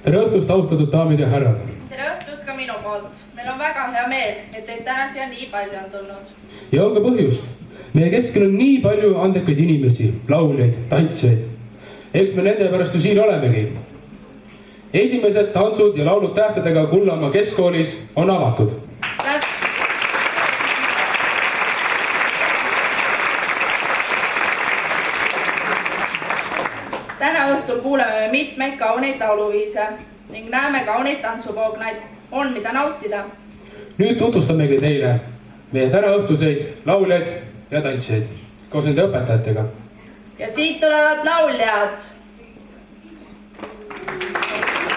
tere õhtust, austatud daamid ja härrad! Tere õhtust ka minu poolt. Meil on väga hea meel, et teid täna siia nii palju on tulnud. Ja on ka põhjust. Meie keskel on nii palju andekaid inimesi, lauljaid, tantsijaid. Eks me nende pärast ju siin olemegi. Esimesed tantsud ja laulud tähtedega Kullamaa keskkoolis on avatud. Täna õhtul kuuleme mitmeid kauneid lauluviise ning näeme kauneid tantsupoognaid. On mida nautida. Nüüd tutvustamegi teile meie täna õhtuseid lauljaid ja tantsijaid koos nende õpetajatega. Ja siit tulevad lauljad.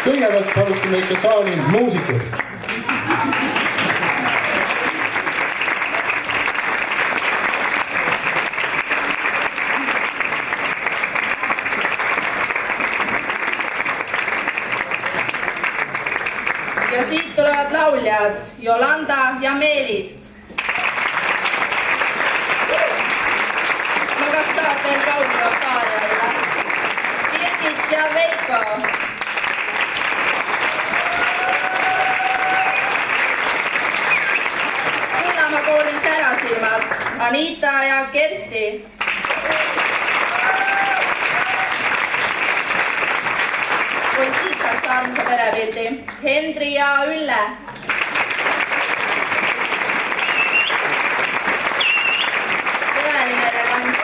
Kõigepealt paluksime ikka saali muusikud. Ja siit tulevad lauljad Jolanda ja Meelis. Ma kas saab veel kaunida paari alla. Birgit ja Veiko. Kullamaa kooli särasilmad Anita ja Kersti. Või siit saab saarmise perepildi Hendri ja Ülle. Tõeline elegant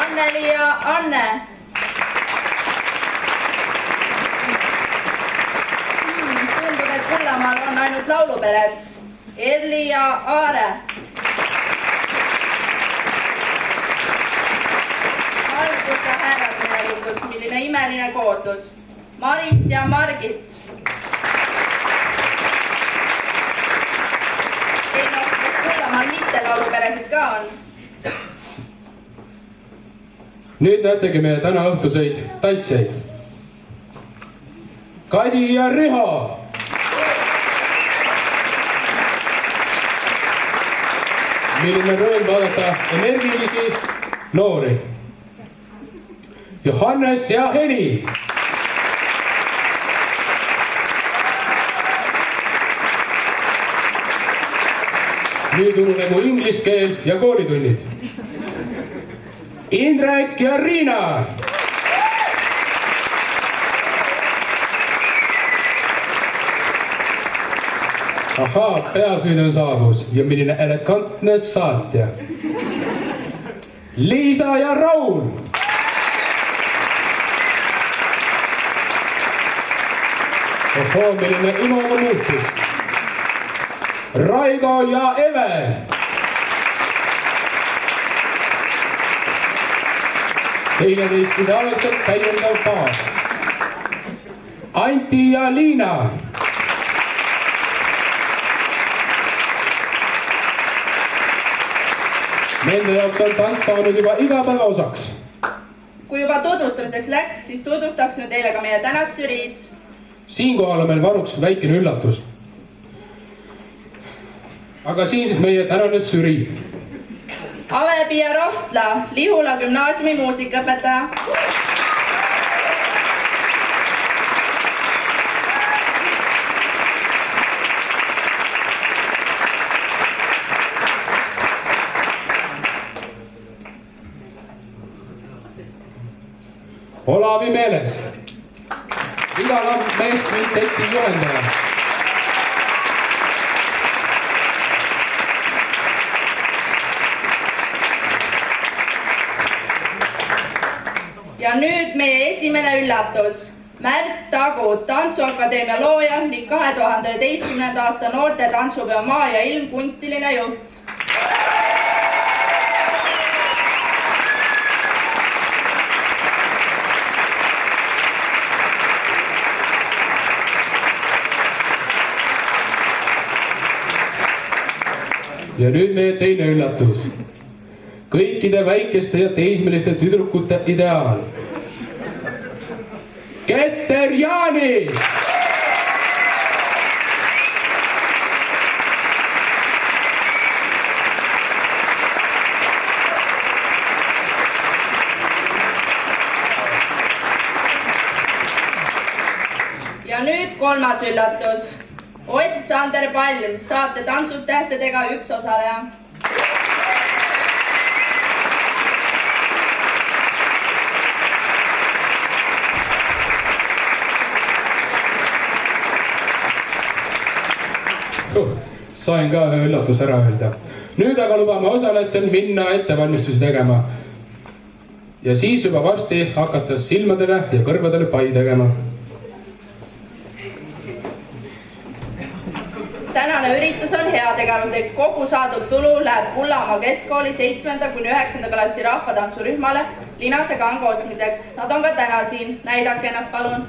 Anneli ja Anne. Tundub, et Kullamaal on ainult laulupered Erli ja Aare. Algus ja härrasmeelikus, milline imeline kooslus Marit ja Margit. Ei no, kas Kullamaal mitte lauluperesid ka on? Nüüd näetegi meie täna õhtuseid tantsijaid. Kadi ja Riho. Milline rõõm vaadata energilisi noori. Johannes ja Heni. Nüüd ununegu inglise keel ja koolitunnid. Indrek ja Riina. Ahaa, peasüüd on saabus ja milline elegantne saatja. Liisa ja Raul. Ohoo, milline imaga muutus. Raigo ja Eve. Teineteist ideaalselt täiendav paar. Anti ja Liina. Nende jaoks on tants saanud juba igapäeva osaks. Kui juba tutvustamiseks läks, siis tutvustaksime teile ka meie tänast žüriid. Siinkohal on meil varuks väikene üllatus. Aga siin siis meie tänane žürii. Avepi ja Rohtla, Lihula gümnaasiumi muusikaõpetaja. Olavi Meeles, Igalam meeskvinteti juhendaja. Ja nüüd meie esimene üllatus. Märt Tagu, Tantsuakadeemia looja ning 2011. aasta noorte tantsupeo Maa ja ilm kunstiline juht. Ja nüüd meie teine üllatus. Kõikide väikeste ja teismeliste tüdrukute ideaal. Keter Jaani! ja nüüd kolmas üllatus. Ott Sander Palm, saate Tantsud tähtedega üks osaleja. Sain ka ühe üllatus ära öelda. Nüüd aga lubame osalejatel minna ettevalmistusi tegema. Ja siis juba varsti hakates silmadele ja kõrvadele pai tegema. Tänane üritus on heategevuslik. Kogu saadud tulu läheb Kullamaa Keskkooli 7.–9. klassi rahvatantsurühmale linase kanga ostmiseks. Nad on ka täna siin. Näidake ennast palun.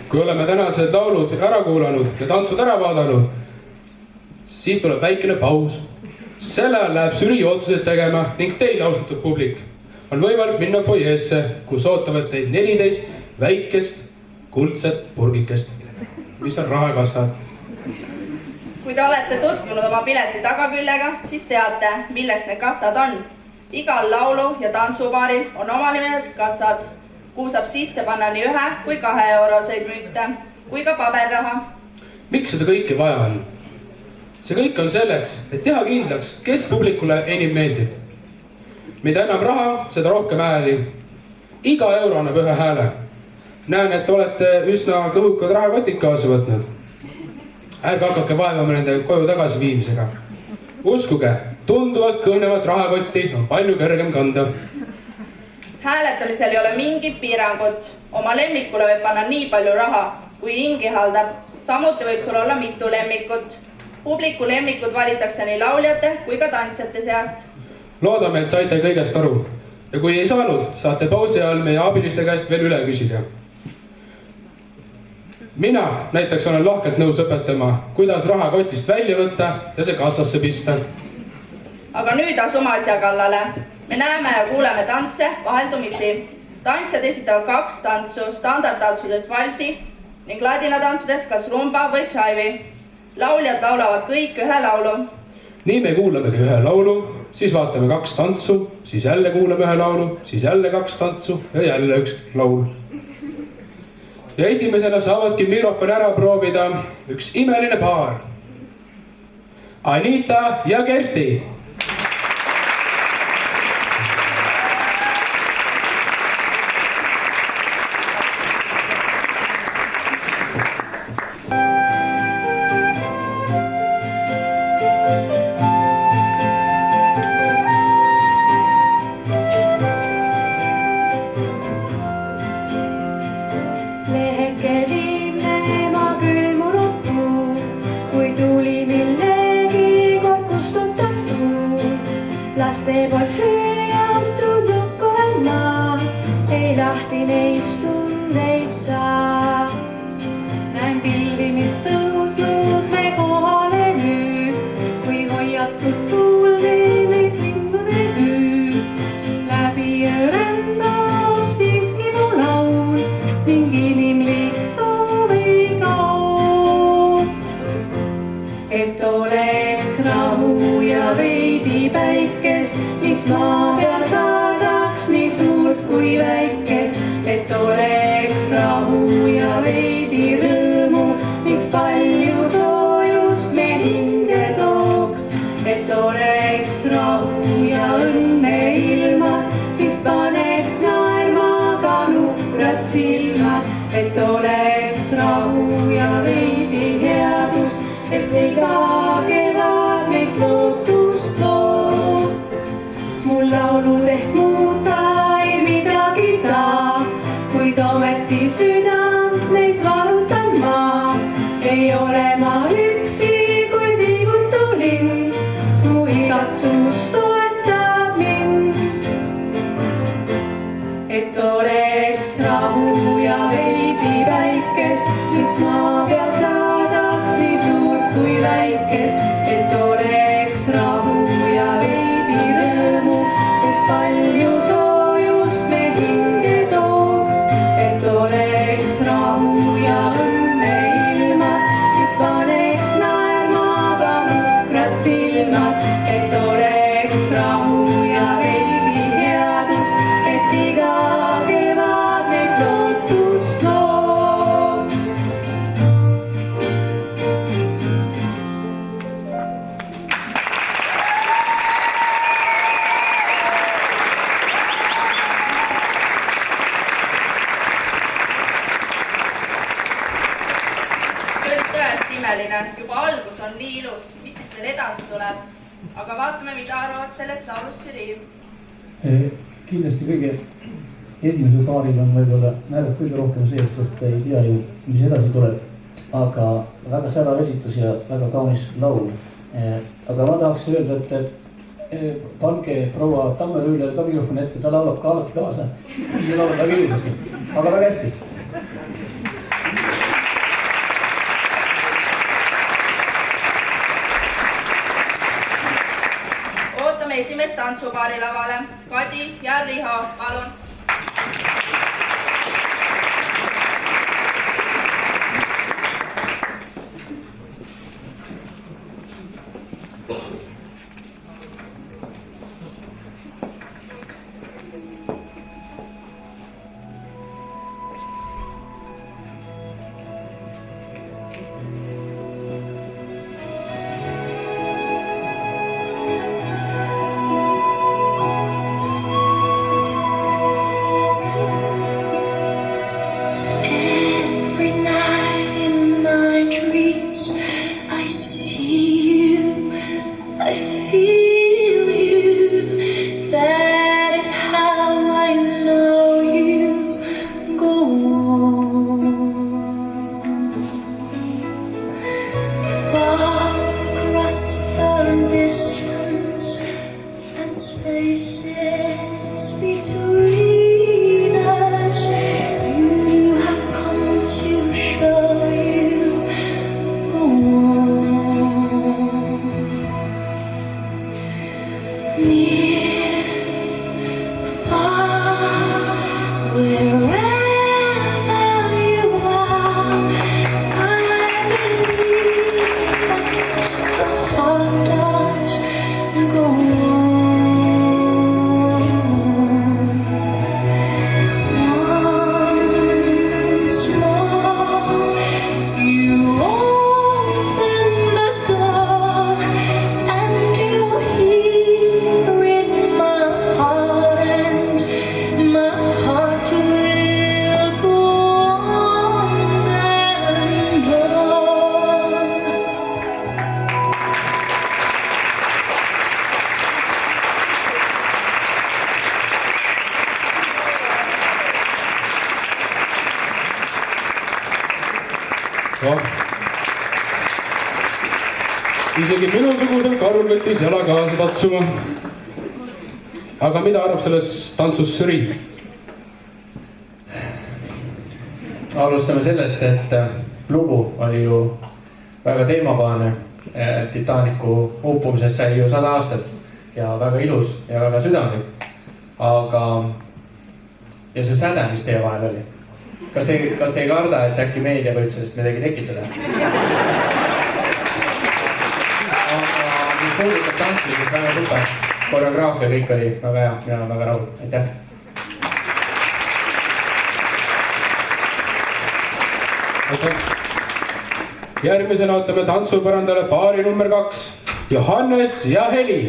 Kui oleme tänased laulud ära kuulanud ja tantsud ära vaadanud, siis tuleb väikene paus. Selle ajal läheb žürii otsused tegema ning teil, austatud publik, on võimalik minna foyeesse, kus ootavad teid 14 väikest kuldset purgikest, mis on rahakassad. Kui te olete tutvunud oma pileti tagaküllega, siis teate, milleks need kassad on. Igal laulu- ja tantsupaaril on omanimelised kassad, kuhu saab sisse panna nii 1 kui 2 euroseid münte, kui ka paberraha. Miks seda kõike vaja on? See kõik on selleks, et teha kindlaks, kes publikule enim meeldib. Mida enam raha, seda rohkem hääli. Iga euro annab ühe hääle. Näen, et olete üsna kõhukad rahakotid kaasa võtnud. Ärge hakake vaevama nende koju tagasi viimisega. Uskuge, tunduvalt kõõnevat rahakotti on palju kergem kanda. Hääletamisel ei ole mingit piirangut. Oma lemmikule võib panna nii palju raha, kui hingi haldab. Samuti võib sul olla mitu lemmikut. Publiku lemmikud valitakse nii lauljate kui ka tantsijate seast. Loodame, et saite kõigest aru. Ja kui ei saanud, saate pausi ajal meie abiliste käest veel üle küsida. Mina näiteks olen lahkelt nõus õpetama, kuidas rahakotist välja võtta ja see kassasse pista. Aga nüüd asume asja kallale. Me näeme ja kuuleme tantse vaheldumisi. Tantsijad esitavad 2 tantsu, standardtantsudes valsi ning ladinatantsudes kas rumba või tšaivi. Lauljad laulavad kõik ühe laulu. Nii me kuulamegi ühe laulu, siis vaatame 2 tantsu, siis jälle kuulame ühe laulu, siis jälle 2 tantsu ja jälle üks laul. Ja esimesena saavadki mikrofoni ära proovida üks imeline paar. Anita ja Kersti. Laste poolt hüljatud lukku olen ma, ei lahti neist tundeid saa. Näen pilvi, mis tõusnud me kohale nüüd, kui hoiatus kuuldi meis lindude küül. Läbi rändab siiski mu laul ning inimlik soov ei kao. Et oleks rahu ja veidi päikest, mis maa peal saadaks nii suurt kui väikest. Et oleks rahu ja veidi rõõmu, mis palju soojust me hinge tooks. Et oleks rahu ja õnne ilmas, mis paneks naerma ka nukrad silmad. Et oleks rahu ja veidi headust, et iga kevad meist lootust loob. Mul laulud ehk muuta ei midagi saa, kuid ometi südant neis valutan ma. Ei ole ma üksi, kuid liigutu linn, mu igatsus toetab mind. Et oleks rahu ja veidi väikest, mis maa peal saadaks nii suurt kui väikest. Et oleks rahu ja veidi rõõmu, et palju soojust me hinge tooks. Et oleks rahu ja õnne ilmas, mis paneks naerma ka nukrad silmad. Et oleks vaatame, mida arvavad sellest laulust žürii. Kindlasti kõige esimesel paaril on võib-olla närv kõige rohkem sees, sest ei tea ju, mis edasi tuleb. Aga väga särav esitus ja väga kaunis laul. Aga ma tahaks öelda, et pange proua Tammerüülele ka mikrofoni ette, ta laulab ka alati kaasa. Ja laulab väga ilusasti, aga väga hästi. Ootame esimest tantsupaari lavale. Kadi ja Riho, palun. Isegi minusugusel Karl võttis jala kaasa tatsuma. Aga mida arvab selles tantsus žürii? Alustame sellest, et lugu oli ju väga teemakohane. Titanicu uppumisest sai ju 100 aastat ja väga ilus ja väga südamlik. Aga ja see säde, mis teie vahel oli. Kas te ei karda, et äkki meedia võib sellest midagi tekitada? Aga mis puudutab tantsi, siis väga super. Koreograafia kõik oli väga hea, mina olen väga rahul. Aitäh! Järgmisena ootame tantsupõrandale paari number 2. Johannes ja Heli.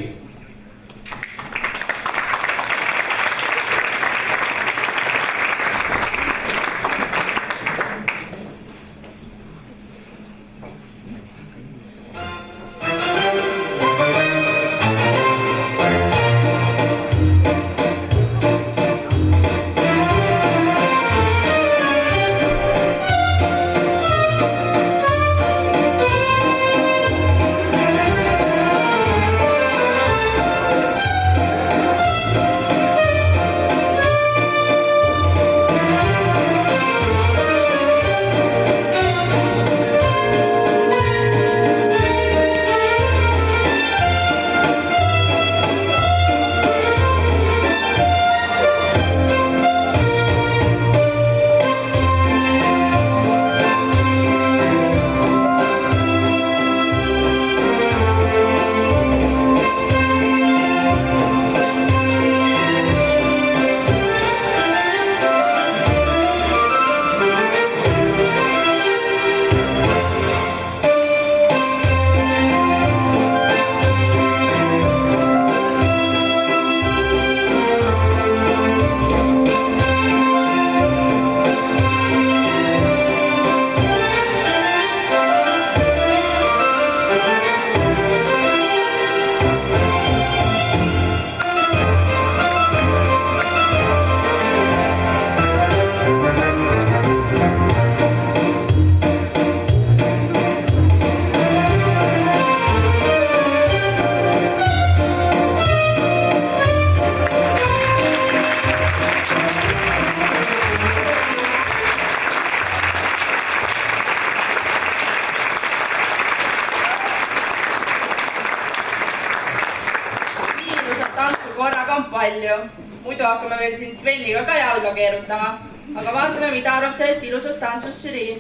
korraga on palju. Muidu hakkame veel siin Sveniga ka jalga keerutama. Aga vaatame, mida arvab sellest ilusast tantsust žürii.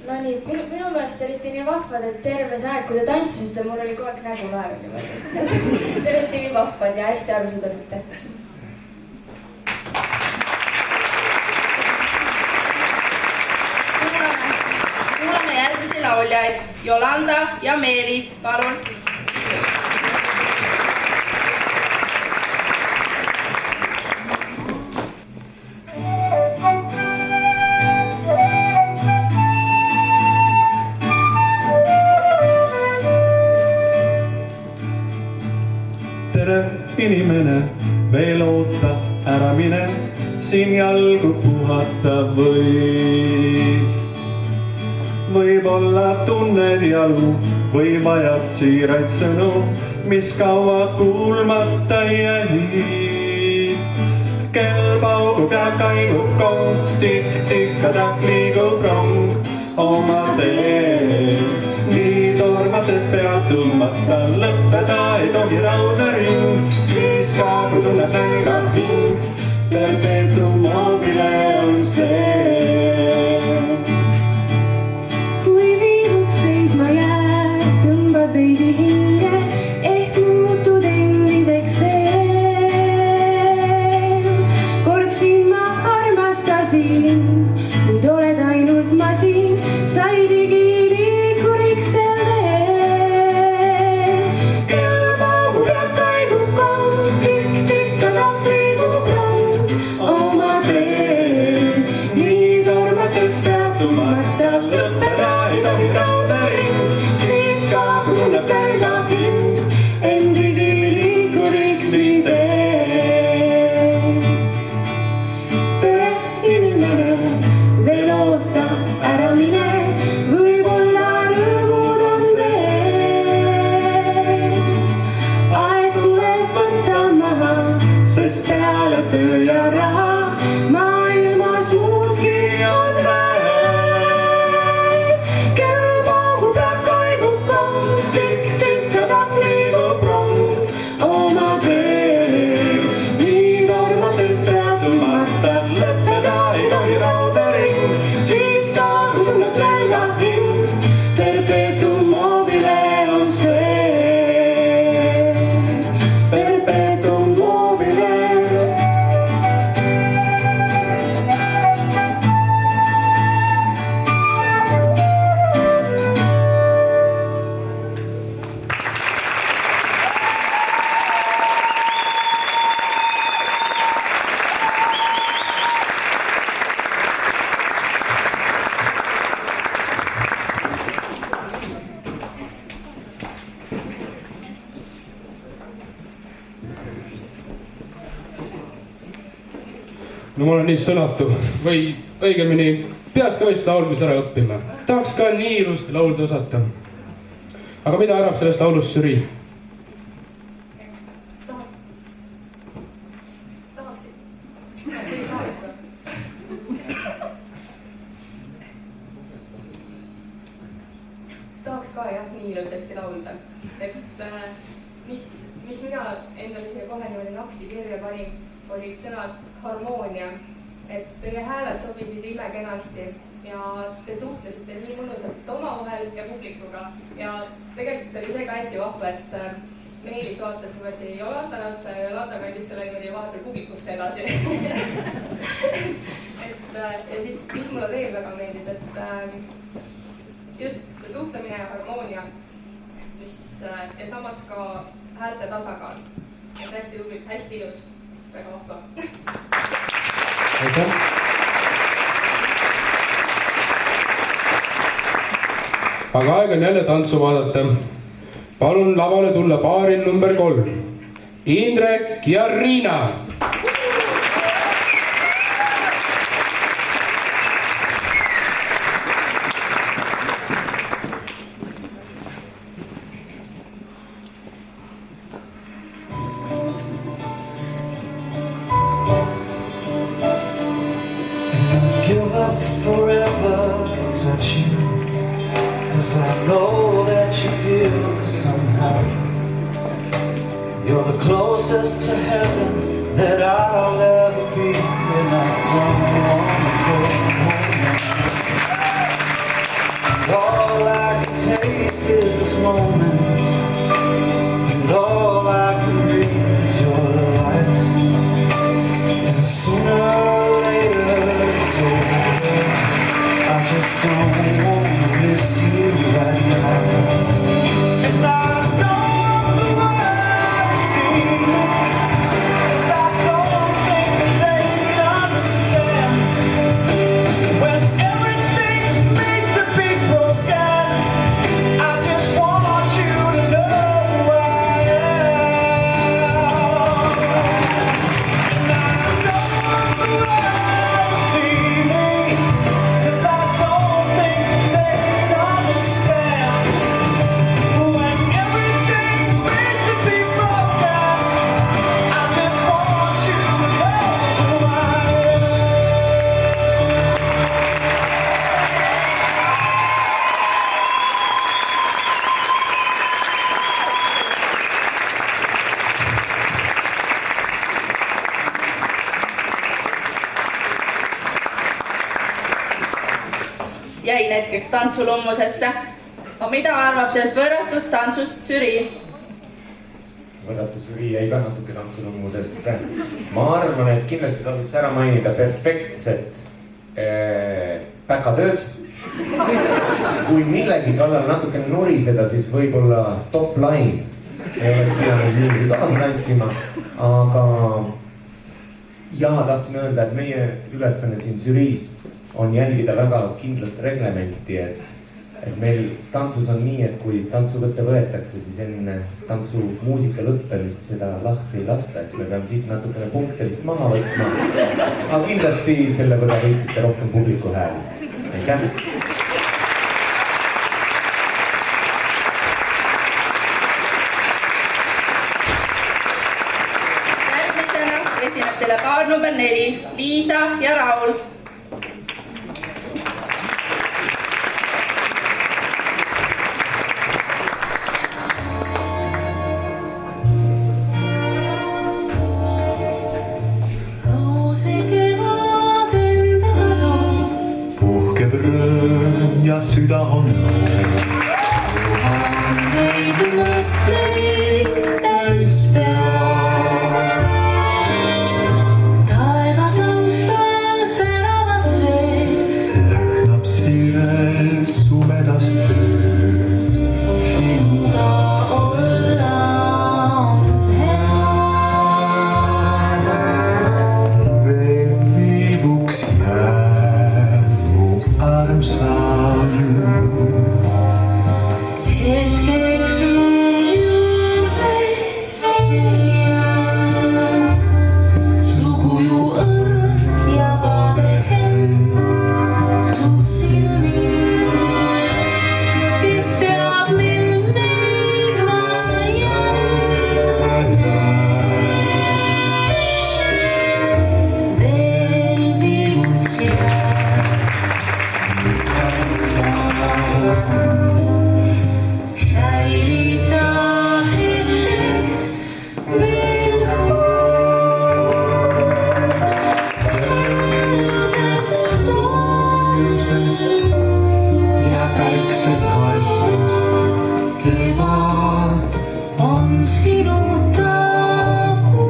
No nii, minu meelest olite nii vahvad, et terve see aeg, kui te tantsisite, mul oli kogu aeg nägu naerul niimoodi. Te olite nii vahvad ja hästi armsad olite. Kuulame järgmisi lauljaid. Jolanda ja Meelis, palun. Inimene, veel oota, ära mine, siin jalgu puhata võid. Võib-olla tunned jalu või vajad siiraid sõnu, mis kaua kuulmata jäid. Kell paugub ja kaigub kong, tikk-tikk-takk liigub rong oma teel. Nii tormates peab tõmmata, lõppeda ei tohi rauda ring, siis ka kui tunneb nälga hing, perpetuum mobile on see. Kui viibuks seisma jääd, tõmbad veidi hinge, ehk muutud endiseks veel. Kord sind ma armastasin, nüüd oled ainult masin, sai digiliikuriks seal teel. Kell paugub ja kaigub kong, tikk-tikk-takk liigub rong oma teel. Nii tormates peab tõmmata, lõppeda ei tohi rauda ring, siis ka kui tunneb nälga hing, endigi liikuriks nii tee. Tere inimene, veel oota, ära mine, võib-olla rõõmud on teel. Aeg tuleb võtta maha, Sest peale töö ja raha maailmas muudki on veel. kell paugub ja kaigub kong, Tikk-tikk-takk liigub rong oma teel. Nii tormates peab tõmmata, lõppeda ei tohi rauda ring, siis ka kui tunneb nälga hing, perpetuum mobile on see. Perpetuum mobile. No ma olen nii sõnatu või õigemini peaks ka vist laulmis ära õppima. Tahaks ka nii ilusti laulda osata. Aga mida arvab sellest laulust žürii? Tahaks ka jah, nii ilusasti laulda. Et mis mina endale siia kohe niimoodi naksti kirja panin, olid sõnad harmoonia. Et teie hääled sobisid imekenasti ja te suhtlesite nii mõnusalt omavahel ja publikuga. Ja tegelikult oli see ka hästi vahva, et Meelis vaatas niimoodi Jolandale otsa ja Jolanda kandis selle niimoodi vahepeal publikusse edasi. Ja siis, mis mulle veel väga meeldis, et just see suhtlemine ja harmoonia, ja samas ka häälte tasakaal. Et hästi tubli, hästi ilus, väga vahva. Aitäh! Aga aeg on jälle tantsu vaadata. Palun lavale tulla paaril number 3. Indrek ja Riina. Give up forever to touch you, 'cause I know that you feel somehow. You're the closest to heaven that I'll ever be, and I don't wanna go home. All I can taste is this moment, and all I can breathe is your life. And sooner or later it's over. I just don't wanna miss you right now. And I jäin hetkeks tantsulummusesse. Aga mida arvab sellest võrratust tantsust Süri? Võrratu Süri jäi ka natuke tantsulummusesse. Ma arvan, et kindlasti tasuks ära mainida perfektset päkatööd. Kui millegi kallal natukene nuriseda, siis võib-olla top line. Ei oleks pidanud niiviisi kaasa tantsima. Aga tahtsin öelda, et meie ülesanne siin Süriis on jälgida väga kindlat reglementi, et meil tantsus on nii, et kui tantsuvõtte võetakse, siis enne tantsumuusika lõppemist seda lahti ei lasta, et me peame siit natukene punkte vist maha võtma. Aga kindlasti selle võrra võitsite rohkem publiku hääli. Aitäh! Järgmisena esineb teile paar number 4, Liisa ja Raul. Ja süda on neid mõtteid täis pea. Taeva taustal säravad sveed. Lõhnab siirel sumedas ööd. Sinuga olla on hea. Veel viivuks jääb mu armsam. Hetkeks mu juurde jää. Suguju õrn ja vaade helm. Su silmis, kes teab, mil neid ma jälle näen. Veel viivuks jääb. Säilita hetkeks veel homses soojus ja päiksekasvus. Kevad on sinu tagu.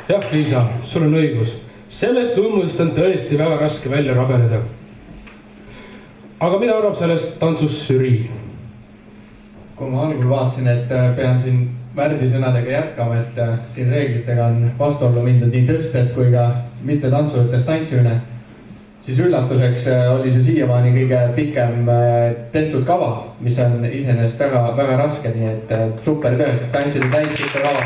Jah, Liisa, sul on õigus. Sellest lummusest on tõesti väga raske välja rabeleda. Aga mida arvab sellest tantsust Süri? Kui ma algul vaatasin, et pean siin värdisõnadega jätkama, et siin reeglitega on vastuollu mindud nii tõsted kui ka mitte tantsujates tantsimine, siis üllatuseks oli see siiamaani kõige pikem tehtud kava, mis on iseenesest väga raske, nii et super töö, tantsida täispikka kava.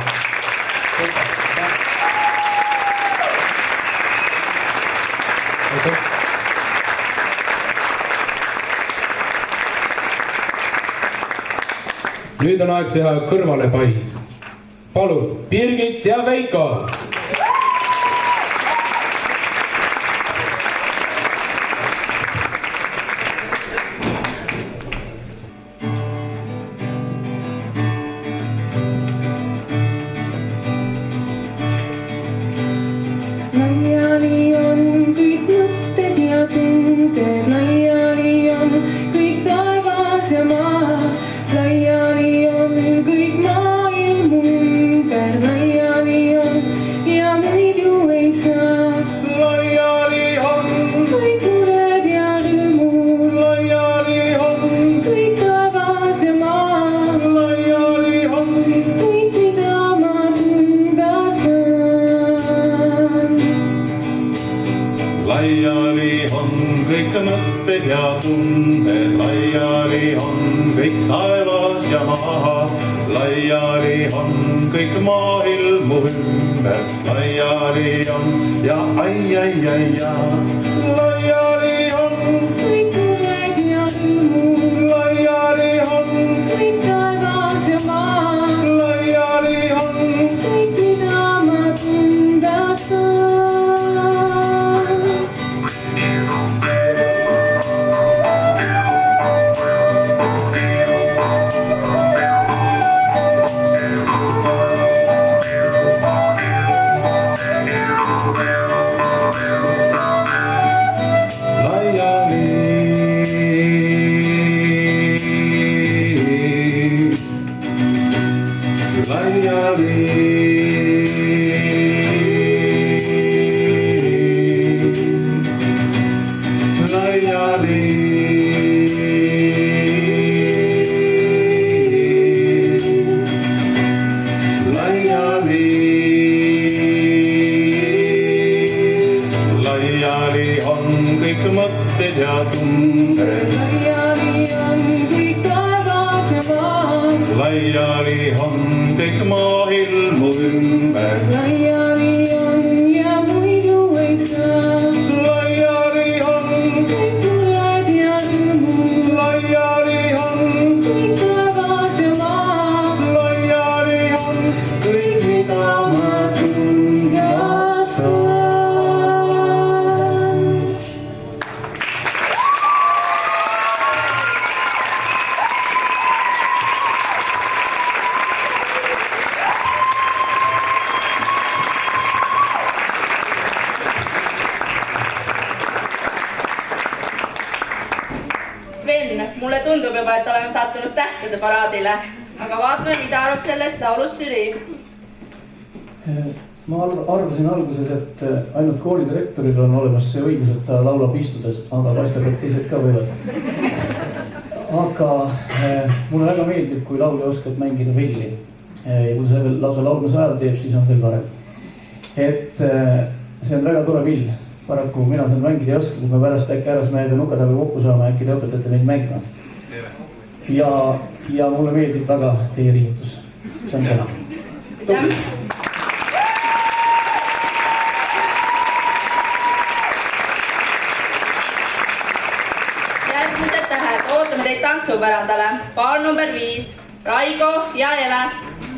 Nüüd on aeg teha kõrvalepai. Palun, Birgit ja Veiko! Laiali on kõik mõtted ja tunded, laiali on kõik taevas ja maa. Laiali on kõik maailmu ümber, laiali on ja muidu ei saa. Laiali on kõik mured ja rõõmud, laiali on kõik taevas ja maa. laiali on Kõik, mida ma tunda saan. laiali on kõik mõtted ja tunded, laiali on kõik taevas ja maa. Laiali on kõik maailmu ümber, laiali on ja ai. Laiali on Kõik mured ja rõõmud, laiali on kõik taevas ja maa. laiali on Kõik, mida ma tunda saan. laiali on kõik mõtted ja tunded, Laiali on kõik taevas ja maa. laiali on kõik maailmu ümber, Laiali on ja muidu ei saa. laiali on Kõik mured ja rõõmud, laiali on kõik taevas ja maa. laiali on Kõik, mida ma tunda saan. Sven, mulle tundub juba, et oleme sattunud tähtede paraadile, aga vaatame, mida arvab sellest laulust žürii. Ma arvasin alguses, et ainult koolidirektoril on olemas see õigus, et ta laulab istudes, aga paistab, et teised ka võivad. Aga mulle väga meeldib, kui laulja oskab mängida pilli. Ja kui see lausa laulmise ajal teeb, siis on veel parem. Et see on väga tore pill. Paraku mina seal mängida ei oska, kui me pärast äkki härrasmehega nuka taga kokku saame, äkki te õpetate meid mängima. Ja mulle meeldib väga teie riietus. See on kena. Järgmised tähed, ootame teid tantsupärandale. Paar number 5, Raigo ja Eve.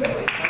Laiali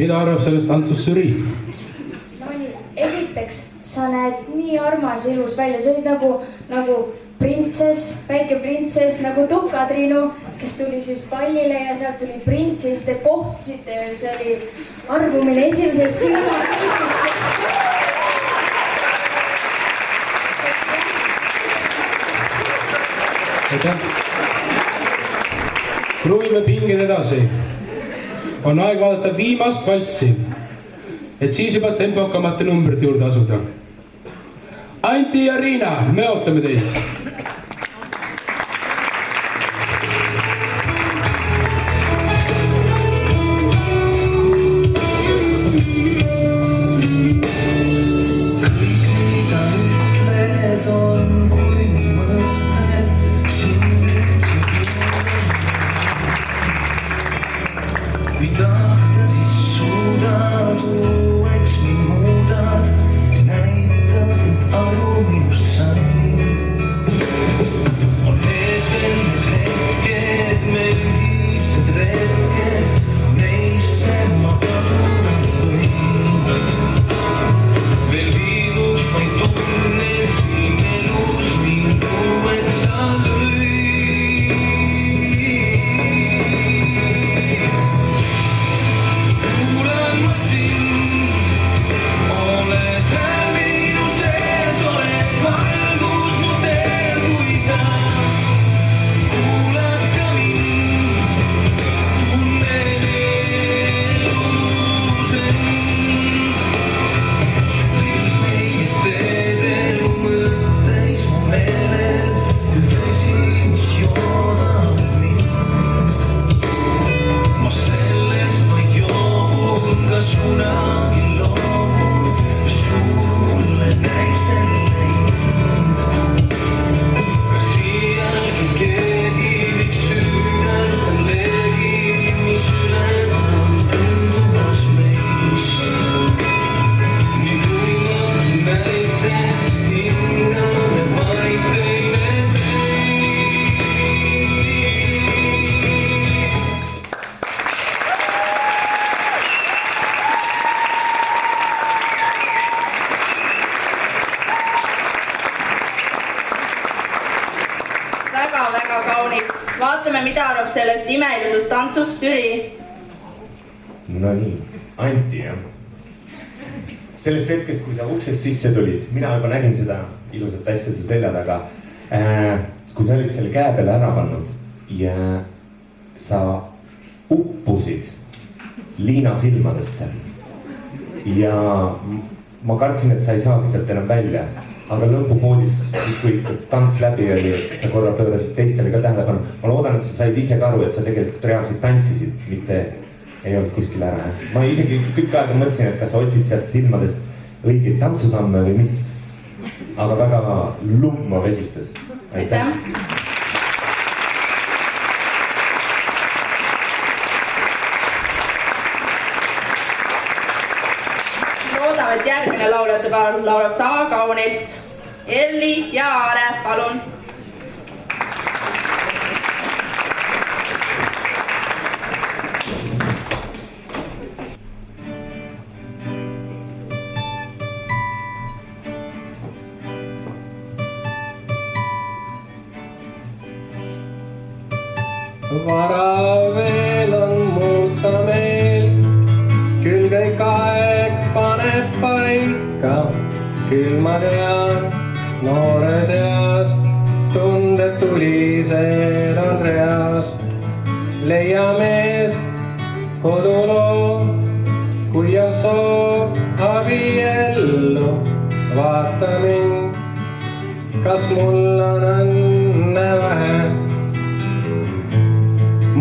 mida arvab sellest tantsust žürii? Nonii, esiteks, sa näed nii armas ja ilus välja, sa olid nagu printsess, väike printsess nagu Tuka-Triinu, kes tuli siis pallile ja sealt tuli prints ja siis te kohtusite ja see oli armumine esimesest silmapilgust. Aitäh! Kruvime pinged edasi. On aeg vaadata viimast valssi, et siis juba tempokamate numbrite juurde asuda. Anti ja Riina, me ootame teid! Väga kaunis. Vaatame, mida arvab sellest imeilusest tantsust žürii. No nii, Anti jah. Sellest hetkest, kui sa uksest sisse tulid, mina juba nägin seda ilusat asja su selja taga. Kui sa olid selle käe peale ära pannud ja sa uppusid Liina silmadesse. Ja ma kartsin, et sa ei saagi sealt enam välja. Aga lõpupoosis, siis kui tants läbi oli, et sa korra pöörasid teistele ka tähelepanu. Ma loodan, et sa said ise ka aru, et sa tegelikult reaalselt tantsisid, mitte ei olnud kuskil ära. Ma isegi tükk aega mõtlesin, et kas sa otsid sealt silmadest õigeid tantsusamme või mis. Aga väga lummav esitus. Aitäh! Loodame, et järgmine lauljate paar laulab sama kaunilt. Erli ja Aare, palun! Vara veel on muuta meil, küll kõik aeg paneb paika. Küll ma tean, noores eas, tunded tulised on reas. Leia mees koduloo, kui on soov abiellu. Vaata mind, kas mul on õnne vähe.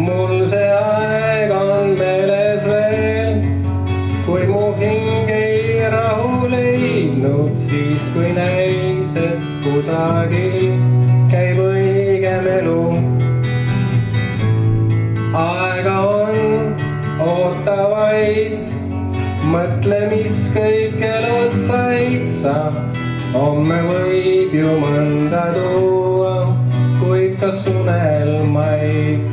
Mul see aeg on meeles veel, kui mu hing ei rahu leidnud, siis kui näis, et kusagil käib õigem elu. Aega on, oota vaid, mõtle, mis kõik elult said sa. Homme võib ju mõnda tuua, kuid kas unelmaid.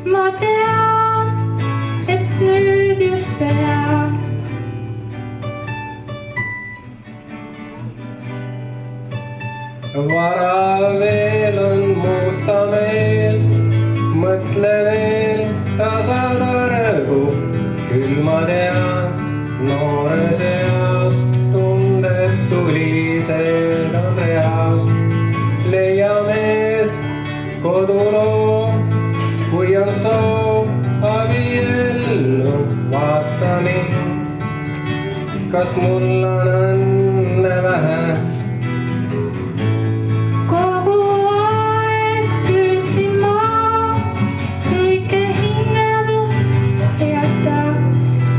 ma tean, et nüüd just pean. Vara veel on muuta meil, mõtle veel tasatargu, küll ma tean, noore seast tunded tulised on reas. Leia mees koduloo, kui on soov abiellu, vaata mind, kas mul on õnne vähe. Kogu aeg püüdsin ma kõike hingepõhjast jätta.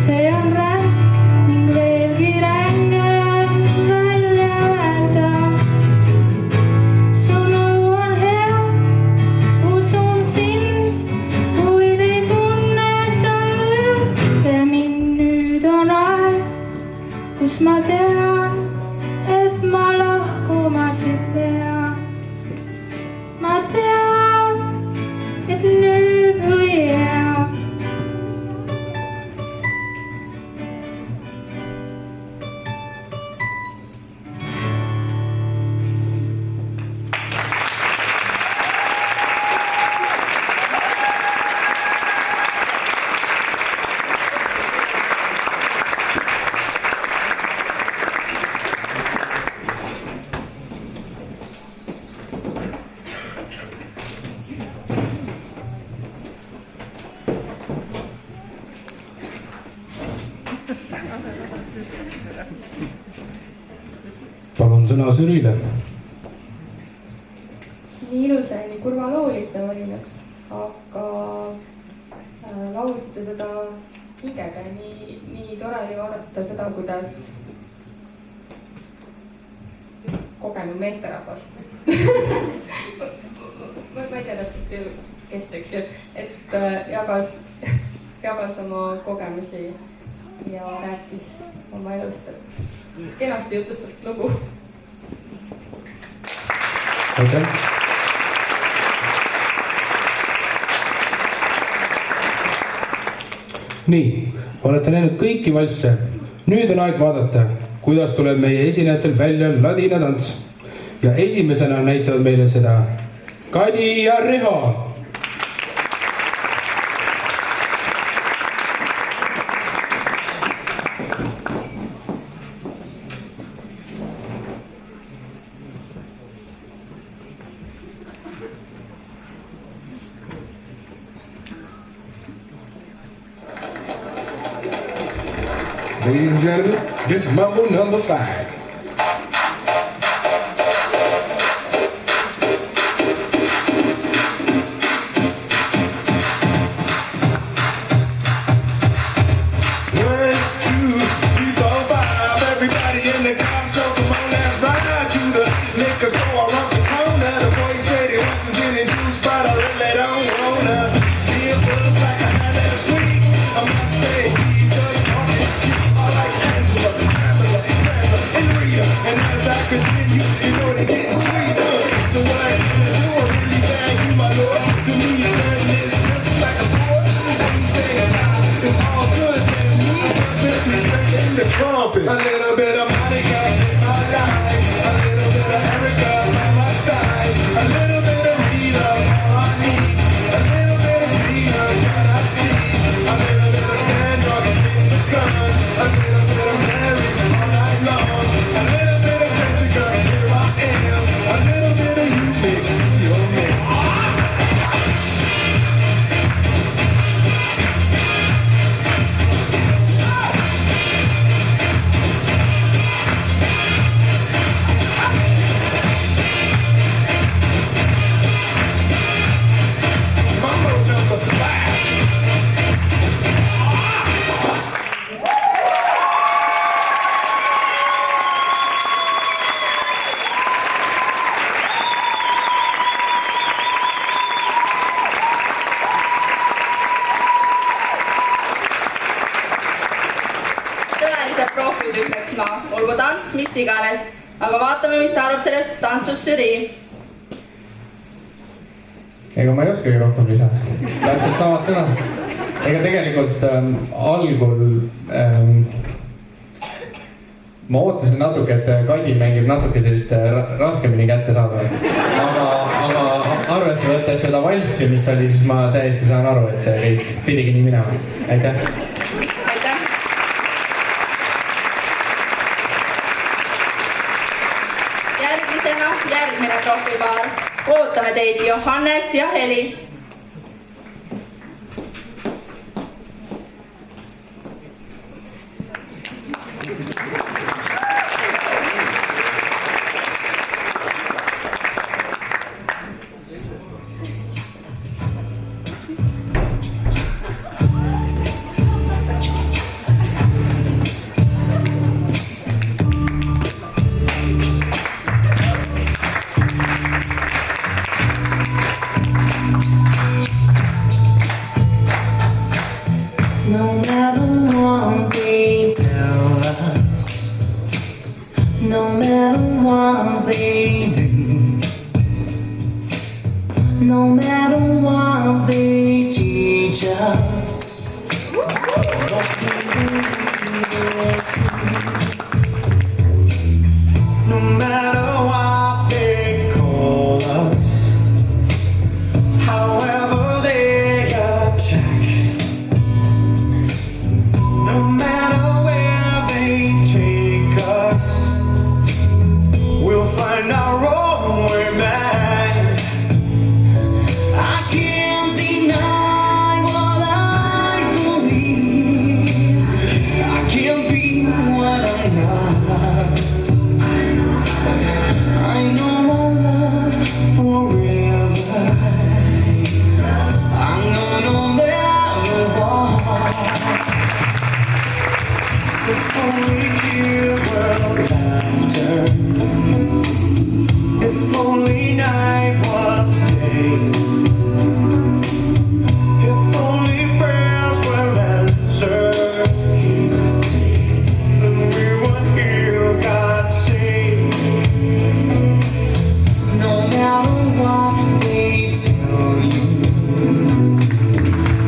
See on ränk ning veelgi rängem välja öelda. Su nõu on hea, usun sind, kuid ei tunne sa ju üldse mind. Nüüd on aeg, kus ma tean, et ma lahkuma siit pean. Ma tean, et nüüd või jää. Palun sõna Sürile. nii ilus ja nii kurvaloolitav oli nüüd, aga laulsite seda hingega, nii tore oli vaadata seda, kuidas kogenud meesterahvas ma ei tea täpselt ju, kes, eks ju, et jagas oma kogemusi ja rääkis oma elust, et kenasti jutustatud lugu. Aitäh. Nii, olete näinud kõiki valsse. Nüüd on aeg vaadata, kuidas tuleb meie esinejatel välja ladinatants. Ja esimesena näitavad meile seda Kadi ja Riho. Ladies and gentlemen, this is Mambo number 5. A little bit of Monica in my life, a little bit of Erica by my side, a little bit of Rita, all I need, a little bit of Tina, what I see, a little bit of Sandra in the sun, a little bit of Mary all night long, a little bit of Jessica, here I am, a little bit of you mixed with your man. Profid ütleks ma, olgu tants mis iganes, aga vaatame, mis arvab sellest tantsust žürii. ega ma ei oskagi rohkem lisada, täpselt samad sõnad. Ega tegelikult algul ma ootasin natuke, et Kadi mängib natuke sellist raskemini kätte saadavat. Aga arvesse võttes seda valssi, mis oli, siis ma täiesti saan aru, et see kõik pidigi nii minema. Aitäh! Aitäh! Järgmisena järgmine profipaar. Ootame teid Johannes ja Heli. No matter what they tell us, no matter what they do, no matter what they teach us, what we believe is true. No matter what they call us, however they attack, no matter where they take us, we'll find our own way back. I can't deny what I believe. I can't be what I'm not. I know I'll love forever. I'm gonna never walk. If only tears were laughter, if only night was day, if only prayers were answered, then we would hear God say, no matter what they tell you,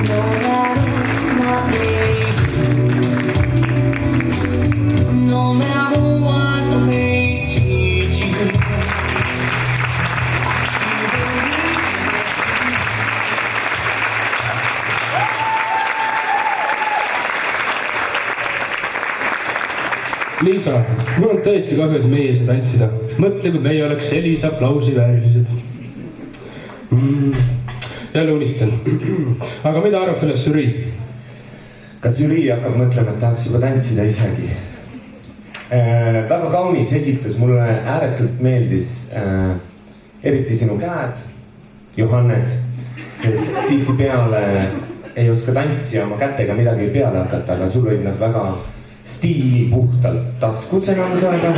no matter what they do, no matter what they teach you, Liisa, mul on tõesti kahju, et meie ei saa tantsida. Mõtle, kui meie oleks sellise aplausi väärilised. Jälle unistan. Aga mida arvab sellest žürii? Kas žürii hakkab mõtlema, et tahaks juba tantsida isegi? Väga kaunis esitus, mulle ääretult meeldis eriti sinu käed, Johannes, sest tihtipeale ei oska tantsija oma kätega midagi peale hakata, aga sul olid nad väga stiilipuhtalt taskus enamus aega.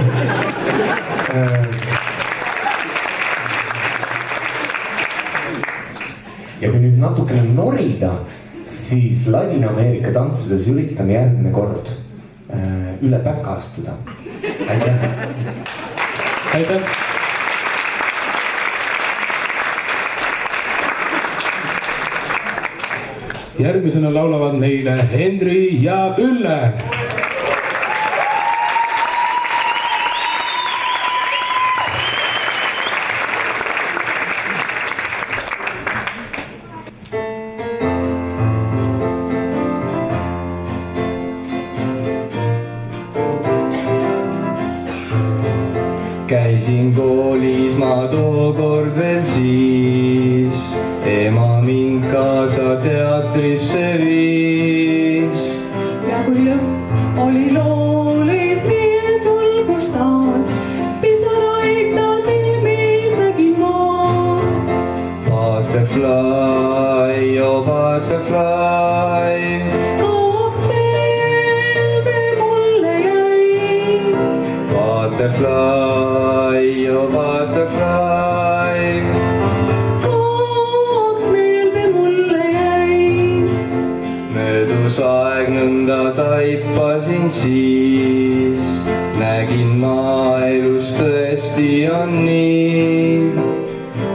Ja kui nüüd natukene norida, siis Ladina-Ameerika tantsudes üritan järgmine kord üle päka astuda. Aitäh! Aitäh! Järgmisena laulavad neile Henri ja Ülle. Käisin koolis ma tookord veel siis, ema mind kaasa teatrisse viis. Ja kui lõpp oli loolis viie sulgus taas, pisaraid ta silmis nägin ma. Butterfly, oh butterfly, kauaks meelde mulle jäi. Butterfly, oh butterfly, kauaks meelde mulle jäi. möödus aeg nõnda taipasin siis, nägin maaelus tõesti on nii.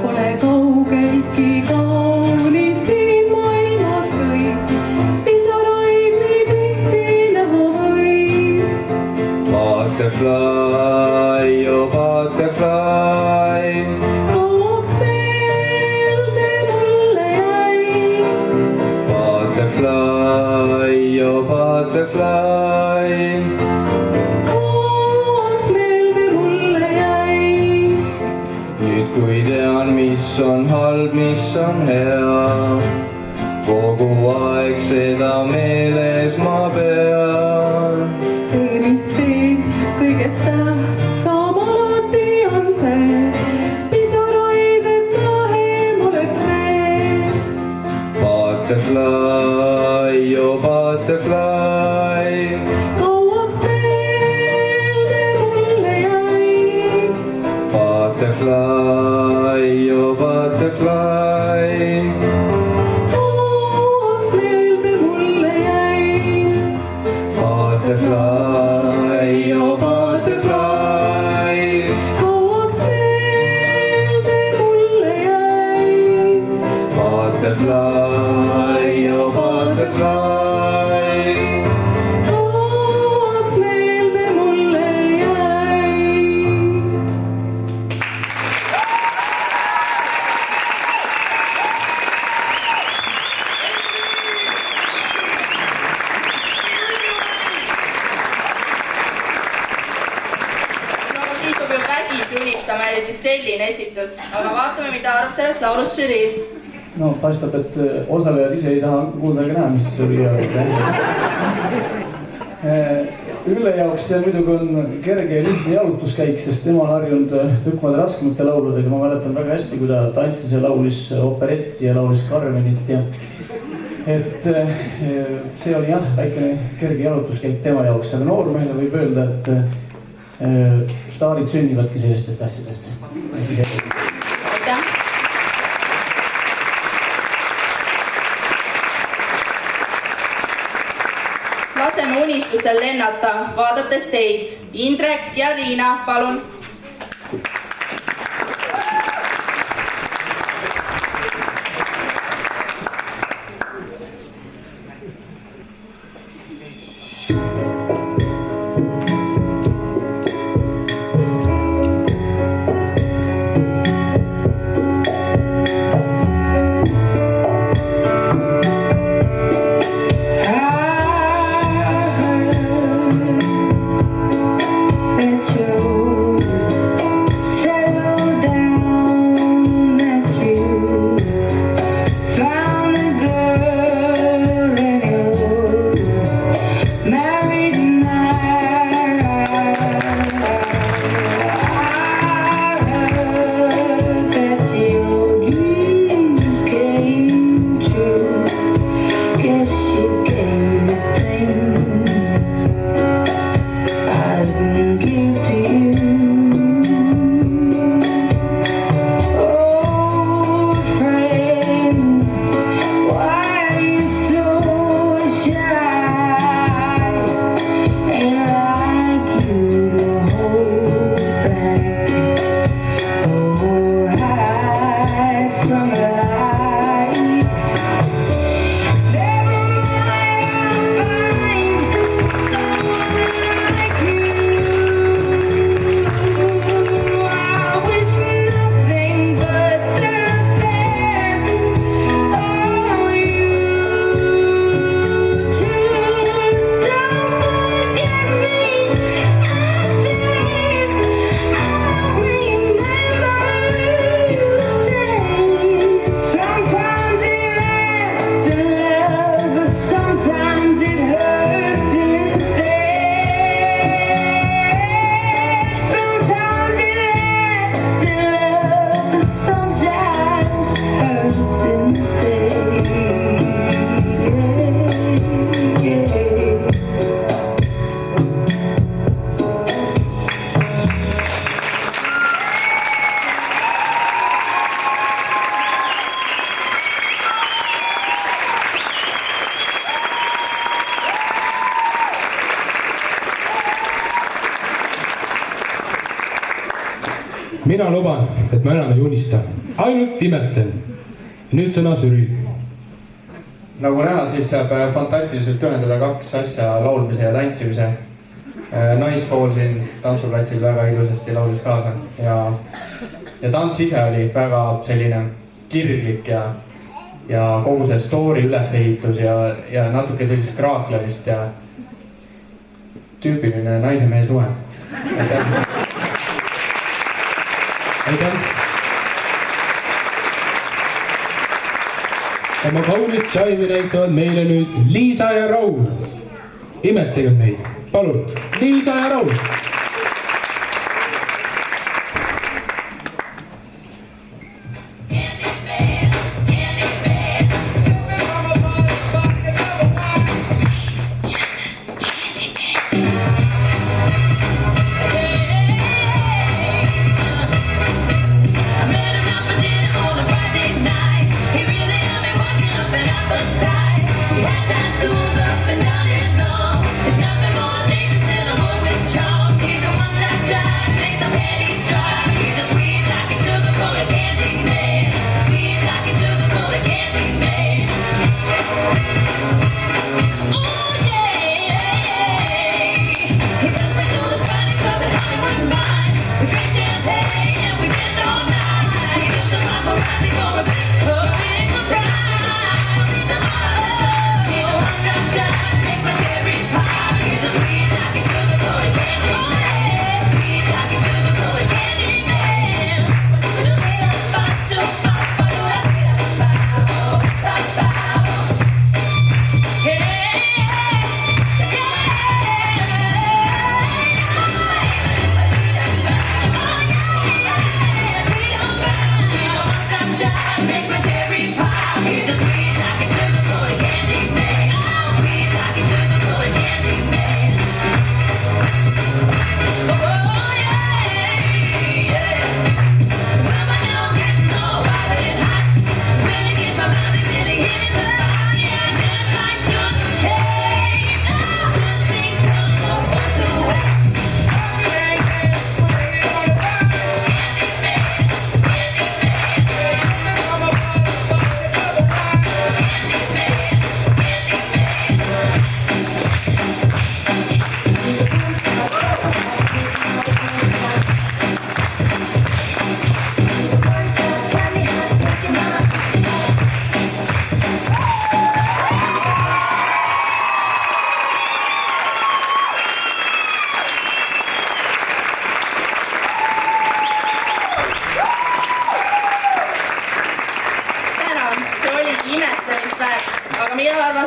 Pole kaugeltki ka butterfly, oh butterfly. kauaks meelde mulle jäi. Nüüd kui tean, mis on halb, mis on hea, kogu aeg seda meeles ma pean. tee, mis teed, kõigest tähtsam alati on see, pisaraid, et vähem oleks veel. Butterfly, oh butterfly. kauaks meelde mulle jäi. Butterfly, oh butterfly. kauaks meelde mulle jäi. Butterfly, oh butterfly. kauaks meelde mulle jäi. Butterfly, oh butterfly. kauaks meelde mulle jäi. No siis võib ju vägisi unistama, eriti selline esitus, aga vaatame, mida arvab sellest laulust žürii. no paistab, et osalejad ise ei taha kuulda ega näha, mis oli. Ülle jaoks see muidugi on kerge ja lihtne jalutuskäik, sest tema on harjunud tükk maad raskemate lauludega. Ma mäletan väga hästi, kui ta tantsis ja laulis operetti ja laulis Carmenit ja et see oli jah, väikene kerge jalutuskäik tema jaoks, aga noormehele võib öelda, et staarid sünnivadki sellistest asjadest. Aitäh! Laseme unistustel lennata, vaadates teid. Indrek ja Liina, palun. mina luban, et ma enam ei unista, ainult imetlen. Nüüd sõna žürii. Nagu näha, siis saab fantastiliselt ühendada kaks asja, laulmise ja tantsimise. Naispool siin tantsuplatsil väga ilusasti laulis kaasa ja tants ise oli väga selline kirglik ja ja kogu see story ülesehitus ja natuke sellist kraaklemist ja tüüpiline naise-mehe suhe. Aitäh! Oma kaunist tšaivi näitavad meile nüüd Liisa ja Raul. Imetegem neid. Palun, Liisa ja Raul!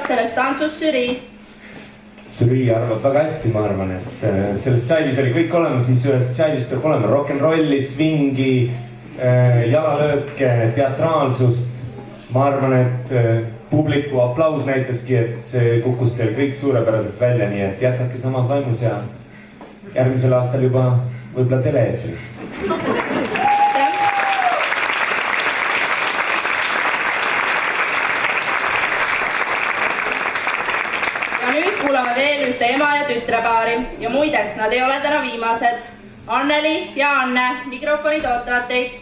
Sellest tantsus Süri. Süri arvab väga hästi, ma arvan, et selles tšaivis oli kõik olemas, mis ühes tšaivis peab olema. Rock'n'rolli, swingi, jalalööke, teatraalsust. Ma arvan, et publiku aplaus näitaski, et see kukkus teil kõik suurepäraselt välja, nii et jätkake samas vaimus ja järgmisel aastal juba võib-olla tele-eetris. Kuulame veel ühte ema ja tütrepaari ja muideks nad ei ole täna viimased. Anneli ja Anne, mikrofonid ootavad teid.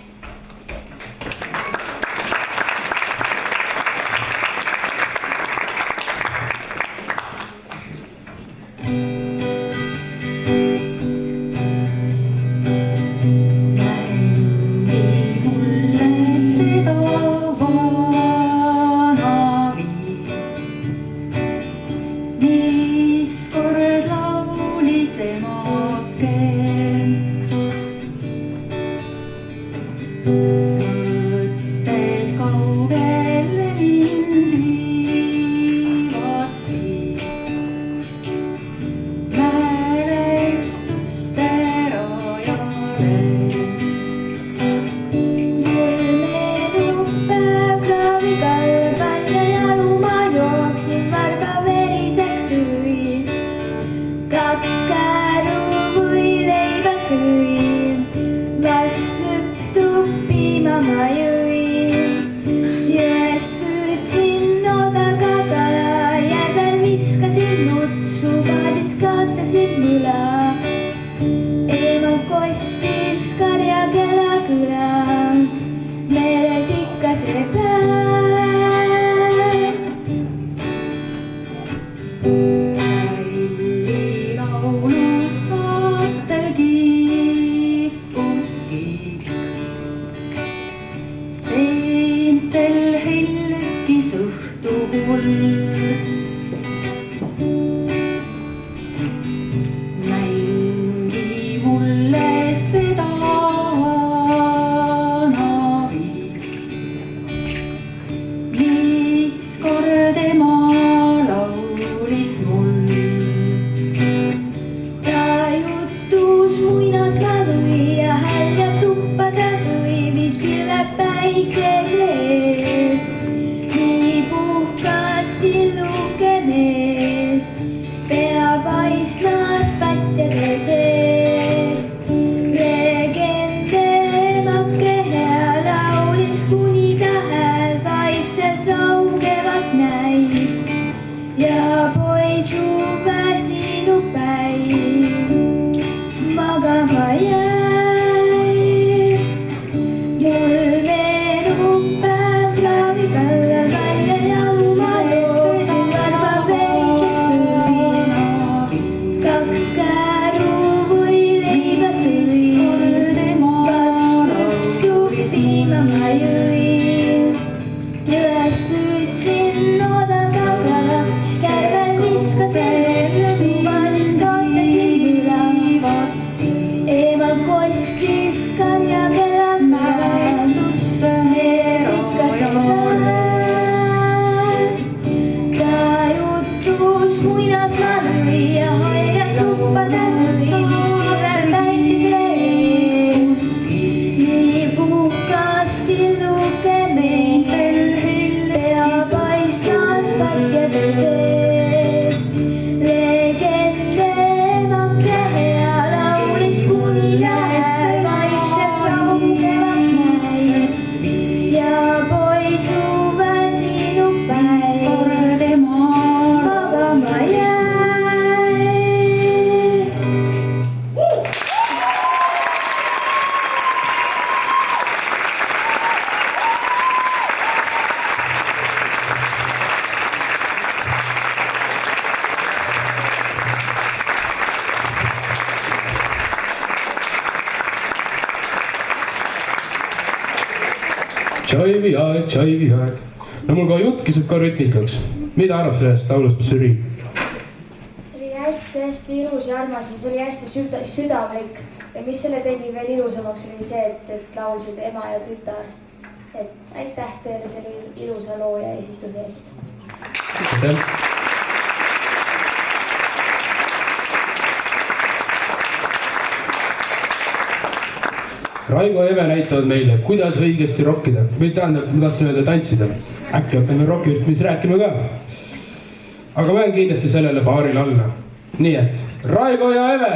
ja poisu väsinu päiv magama jäi. Mul meenub päev klaavi kalla välja ja mu madoosin karvab veriseks lõin. Kaks käru või leiba sõin, vastu üks juht piima ma jõin. Jões püüdsin oodata, järvel viskasin suvalist kaotasin küla. Ema kostis karja kella mäest, mees ikka sõnad. Ta jutus muinasmaa lõi ja haiget tuppa tändus sinistkiver päikese ees. Nii puhkas tilluke meil, pea paistas patjade sees. Legende emake hea laulis kuningas, vaikselt raugevat näis. Ja poisu väsinu päev magama jäi. Tšaivi aeg. No mul ka jutt kisub ka rütmikaks. Mida arvab sellest laulust žürii? See oli hästi ilus ja armas ja see oli hästi südamlik. Ja mis selle tegi veel ilusamaks oli see, et laulsid ema ja tütar. Et aitäh teile selle ilusa loo ja esituse eest. Aitäh! Raigo ja Eve näitavad meile, kuidas õigesti rokkida. Või tähendab, ma tahtsin öelda tantsida. Äkki hakkame rockirütmis rääkima ka. Aga ma jään kindlasti sellele paarile alla. Nii et Raigo ja Eve!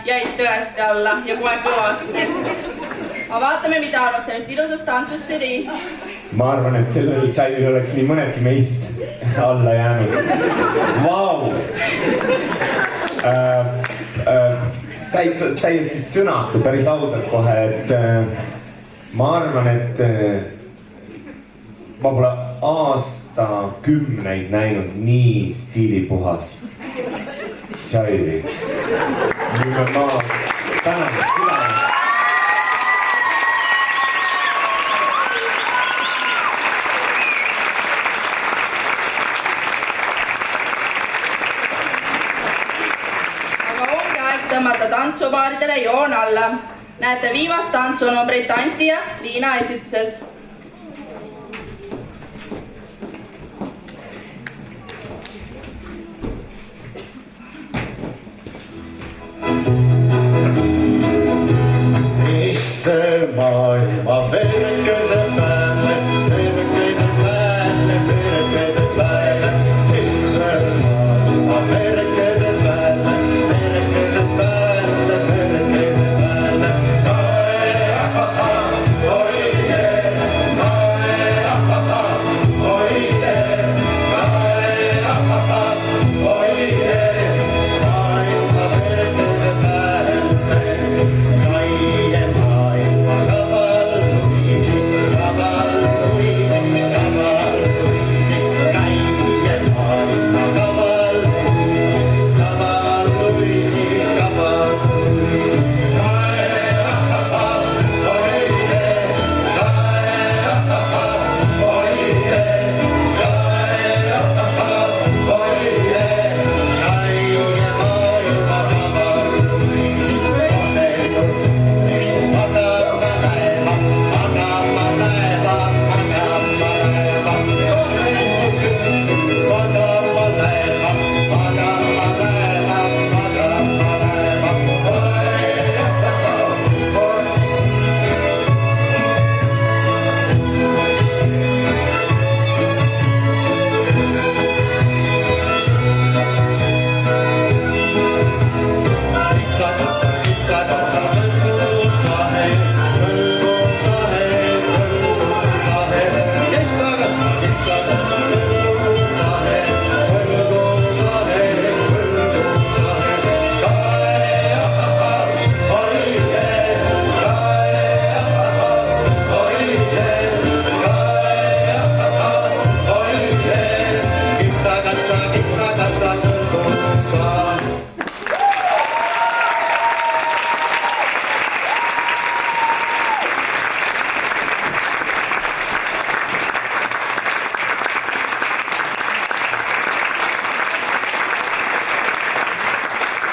Jäid tõesti alla ja kohe kõvasti. Aga vaatame, mida arvab sellest ilusast tantsust žürii. Ma arvan, et sellel tšaivil oleks nii mõnedki meist alla jäänud. Vau! Täiesti sõnatu, päris ausalt kohe, et ma arvan, et ma pole aastakümneid näinud nii stiilipuhast tšaivi. Nüüd ma tänan südamest. Aga ongi aeg tõmmata tantsupaaridele joon alla. näete viimast tantsunumbrit Anti ja Liina esituses. Isse maailma verekese päälle, verekese päälle, verekese päälle. Isse maailma verekese päälle, verekese päälle, verekese päälle. Oide, oide, oide, maailma verekese päälle.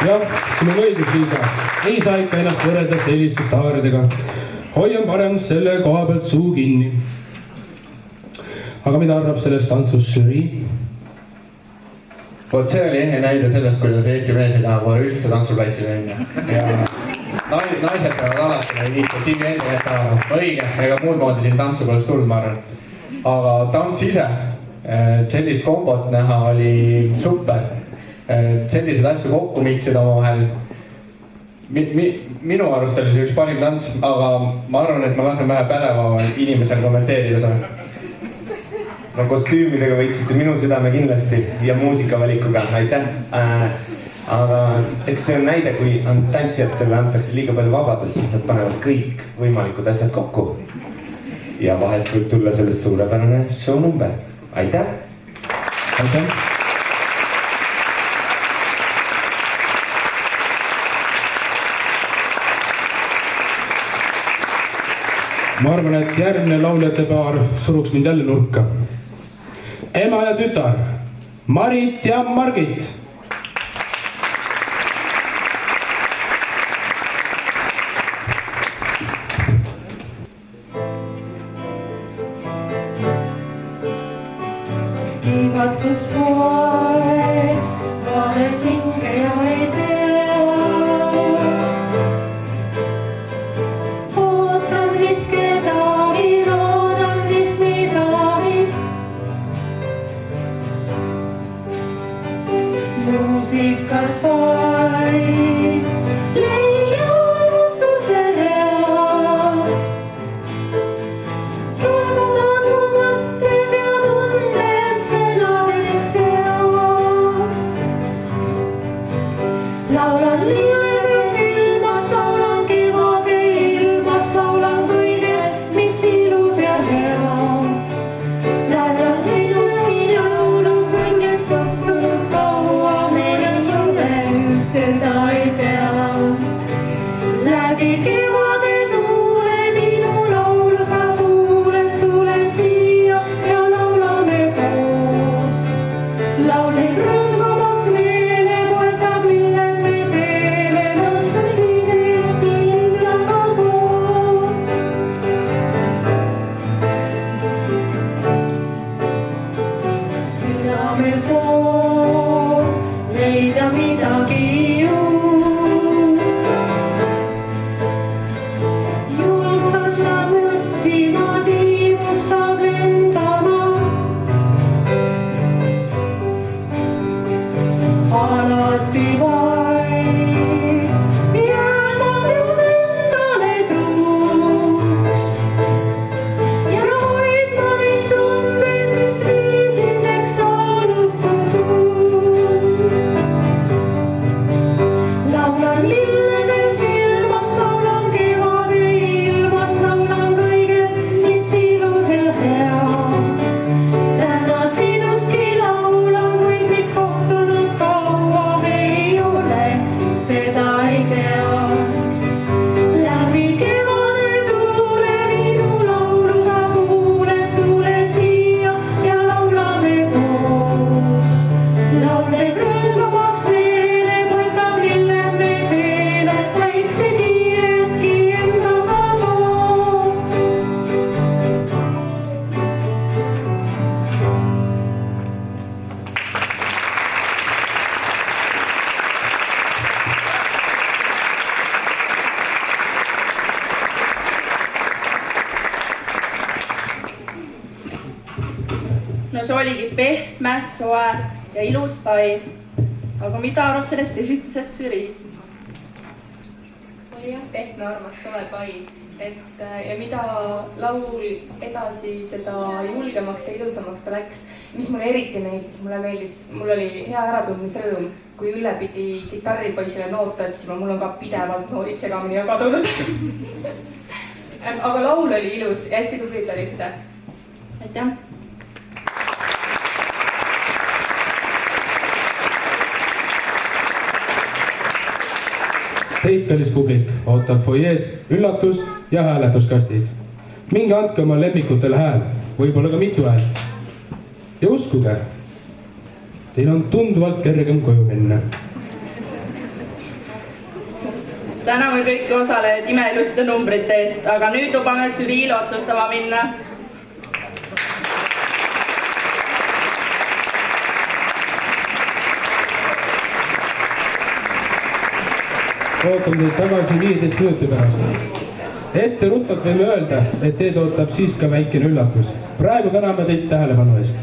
jah, sul on õigus, Liisa. Ei saa ikka ennast võrrelda selliste staaridega. Hoian parem selle koha pealt suu kinni. Aga mida arvab sellest tantsust žürii? Vot see oli ehe näide sellest, kuidas Eesti mees ei taha kohe üldse tantsuplatsile minna. Ja naised peavad alati initsiatiivi enda jätama. Õige, ega muud moodi siin tantsu poleks tulnud, ma arvan. Aga tants ise, sellist kombot näha oli super. Sellised asju kokku miksida omavahel. Minu arust oli see üks parim tants, aga ma arvan, et ma lasen vähe pädeva inimesel kommenteerida seda. No kostüümidega võitsite minu südame kindlasti ja muusikavalikuga, aitäh. Aga eks see on näide, kui tantsijatele antakse liiga palju vabadust, nad panevad kõik võimalikud asjad kokku. Ja vahest võib tulla sellest suurepärane show number. Aitäh! Aitäh! Ma arvan, et järgmine lauljate paar suruks mind jälle nurka. Ema ja tütar, Marit ja Margit. Igatsus poe, vahest hinge ja ei tea. Ootan mis kedagi, loodan mis midagi. Muusikas vaid leian vastuse head. Praegu on mu mõtted ja tunded sõnades sead. no see oligi pehme, soe ja ilus pai. aga mida arvab sellest esitusest žürii? oli jah pehme, armas, soe pai, et ja mida laul edasi, seda julgemaks ja ilusamaks ta läks. mis mulle eriti meeldis, mul oli hea äratundmisrõõm, kui Ülle pidi kitarripoisile noote otsima, mul on ka pidevalt noodid segamini ja kadunud. aga laul oli ilus ja hästi tublid olite. aitäh! Teid, kallis publik, ootab foyees üllatus ja hääletuskastid. minge andke oma lemmikutele hääl, võib-olla ka mitu häält. ja uskuge, teil on tunduvalt kergem koju minna. täname kõiki osalejaid imeiluste numbrite eest, aga nüüd lubame žüriil otsustama minna. Ootame teid tagasi 15 minuti pärast. Etteruttavalt võime öelda, et teid ootab siis ka väikene üllatus. Praegu täname teid tähelepanu eest.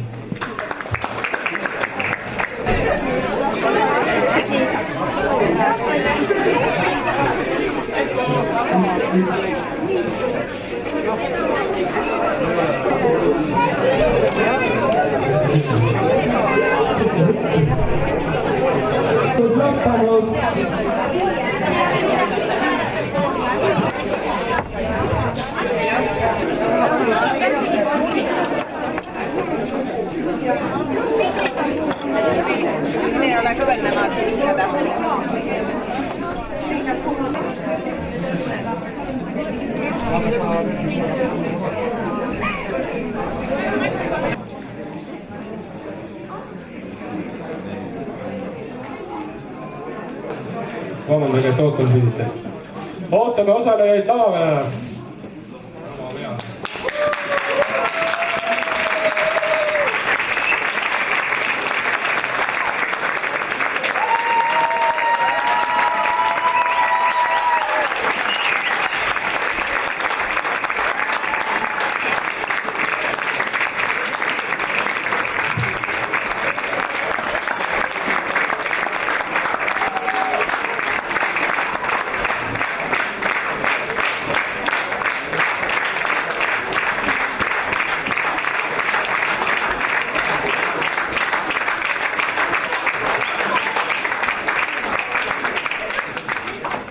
Ei ole kõvernevad seda. Vabandage, et ootame pidite. Ootame osalejaid lava peale.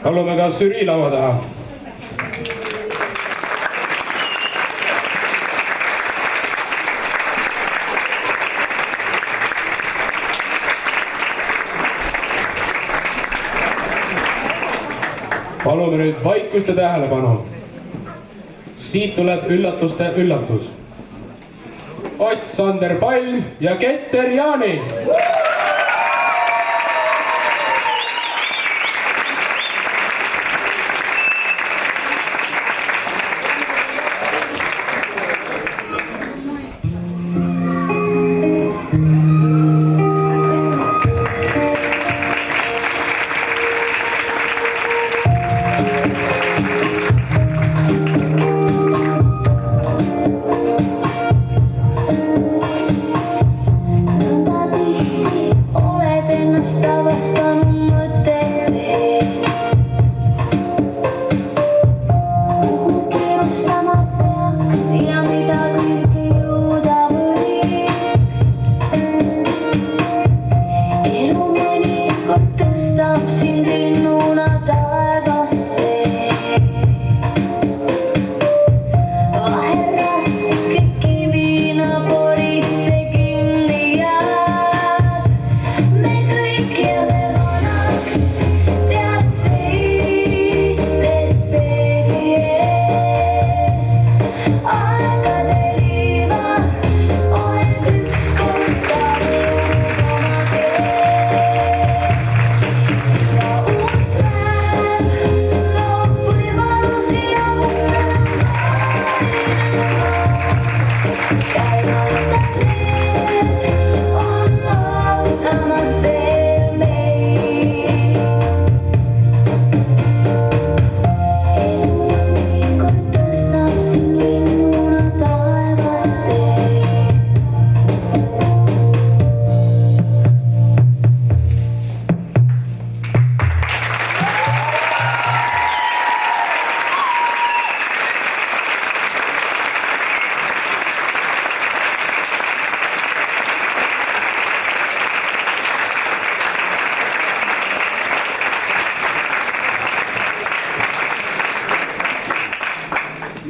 Palume ka žürii lava taha. Palume nüüd vaikust ja tähelepanu. Siit tuleb üllatuste üllatus. Ott Sander Palm ja Keter Jaani. Thank you.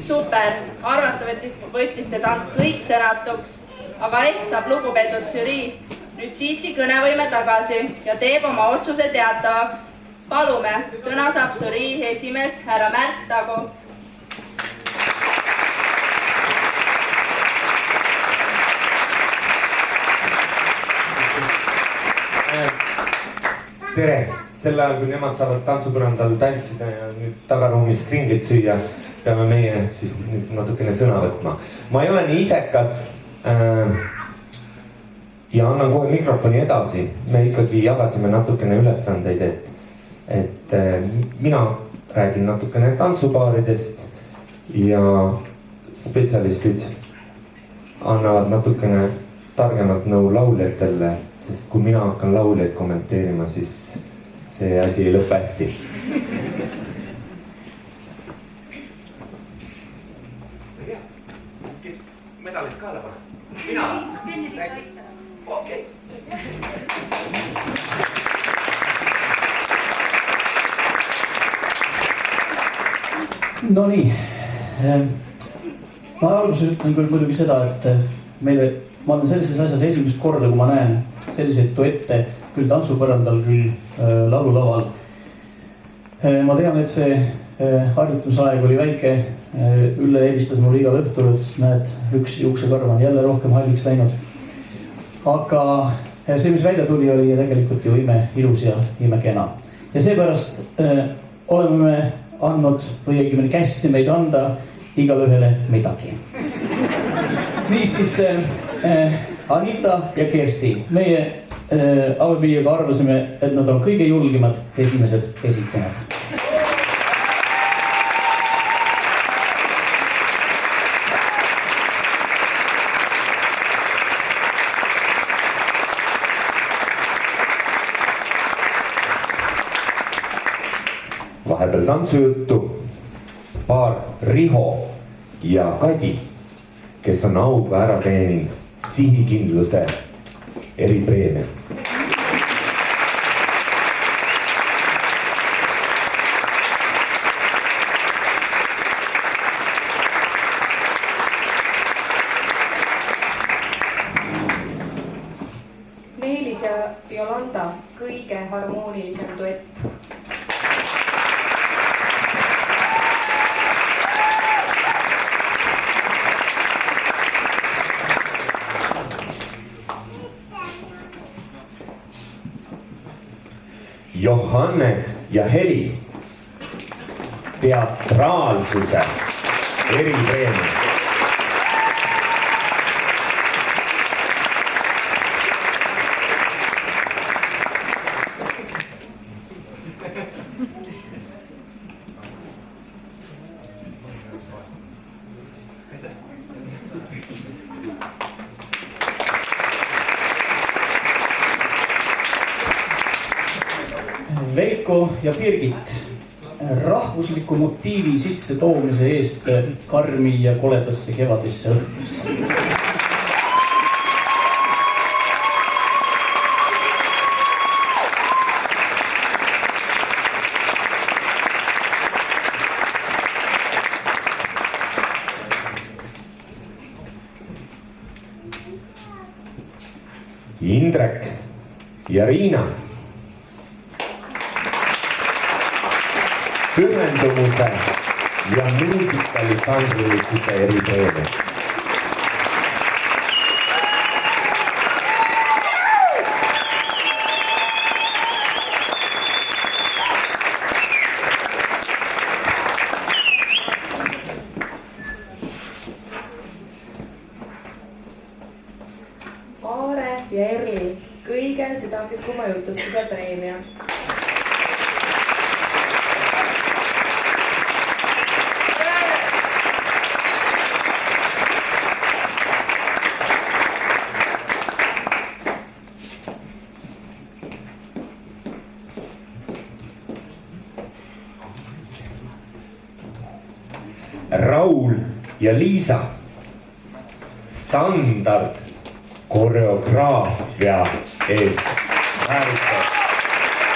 super, arvatavasti võttis see tants kõik sõnatuks, aga ehk saab lugupeetud žürii nüüd siiski kõnevõime tagasi ja teeb oma otsuse teatavaks. Palume, sõna saab žürii esimees härra Märt Tago. Tere! Sel ajal, kui nemad saavad tantsupõrandal tantsida ja nüüd tagaruumis kringlit süüa, peame meie siis nüüd natukene sõna võtma. Ma ei ole nii isekas ja annan kohe mikrofoni edasi. Me ikkagi jagasime natukene ülesandeid, et mina räägin natukene tantsupaaridest ja spetsialistid annavad natukene targemat nõu lauljatele, sest kui mina hakkan lauljaid kommenteerima, siis see asi ei lõppe hästi. Kes medalid kaela paneb? Mina? Okei. No nii, ma alguses ütlen küll muidugi seda, et ma olen sellises asjas esimest korda, kui ma näen selliseid duette küll tantsupõrandal, küll laululaval. Ma tean, et see harjutusaeg oli väike. Ülle helistas mulle igal õhtul, et näed, üks juuksekarv on jälle rohkem halliks läinud. Aga see, mis välja tuli, oli tegelikult ju ilus ja imekena. Ja seepärast oleme me andnud või õigemini kästi meid anda igale ühele midagi. Niisiis Anita ja Kersti, meie abiviijaga arvasime, et nad on kõige julgemad esimesed esitajad. Vahepeal tantsujuttu paar Riho ja Kadi, kes on auga ära teeninud sihikindluse eripreemia. Meelis ja Jolanda, kõige harmoonilisem duett. Johannes ja Heli, teatraalsuse eripreemia. Veiko ja Birgit, rahvusliku motiivi sisse toomise eest karmi ja koledasse kevadisse õhtusse. Indrek ja Riina, pühendumuse ja muusikalisandrilisuse eripreemia. Aare ja Erli, kõige südamlikuma jutustuse preemia. Raul ja Liisa, standard koreograafia eest vääritav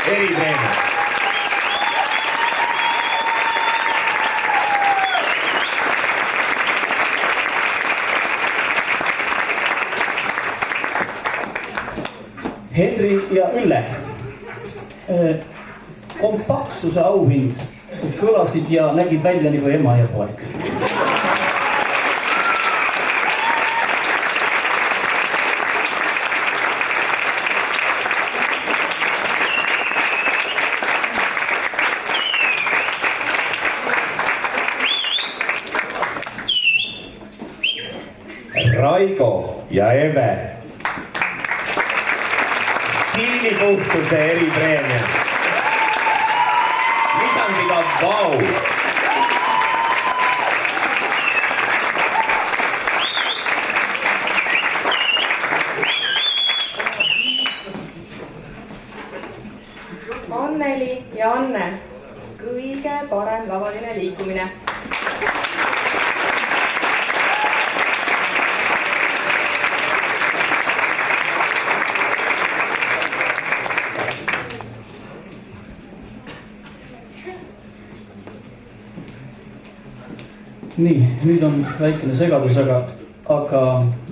eripreemia. Henri ja Ülle. Kompaktsuse auhind kõlasid ja nägid välja nagu ema ja poeg. Raigo ja Eve. Stiilipuhtuse eripreemia. Lisandiga Vau. Anneli ja Anne, kõige parem lavaline liikumine. Nii, nüüd on väikene segadus, aga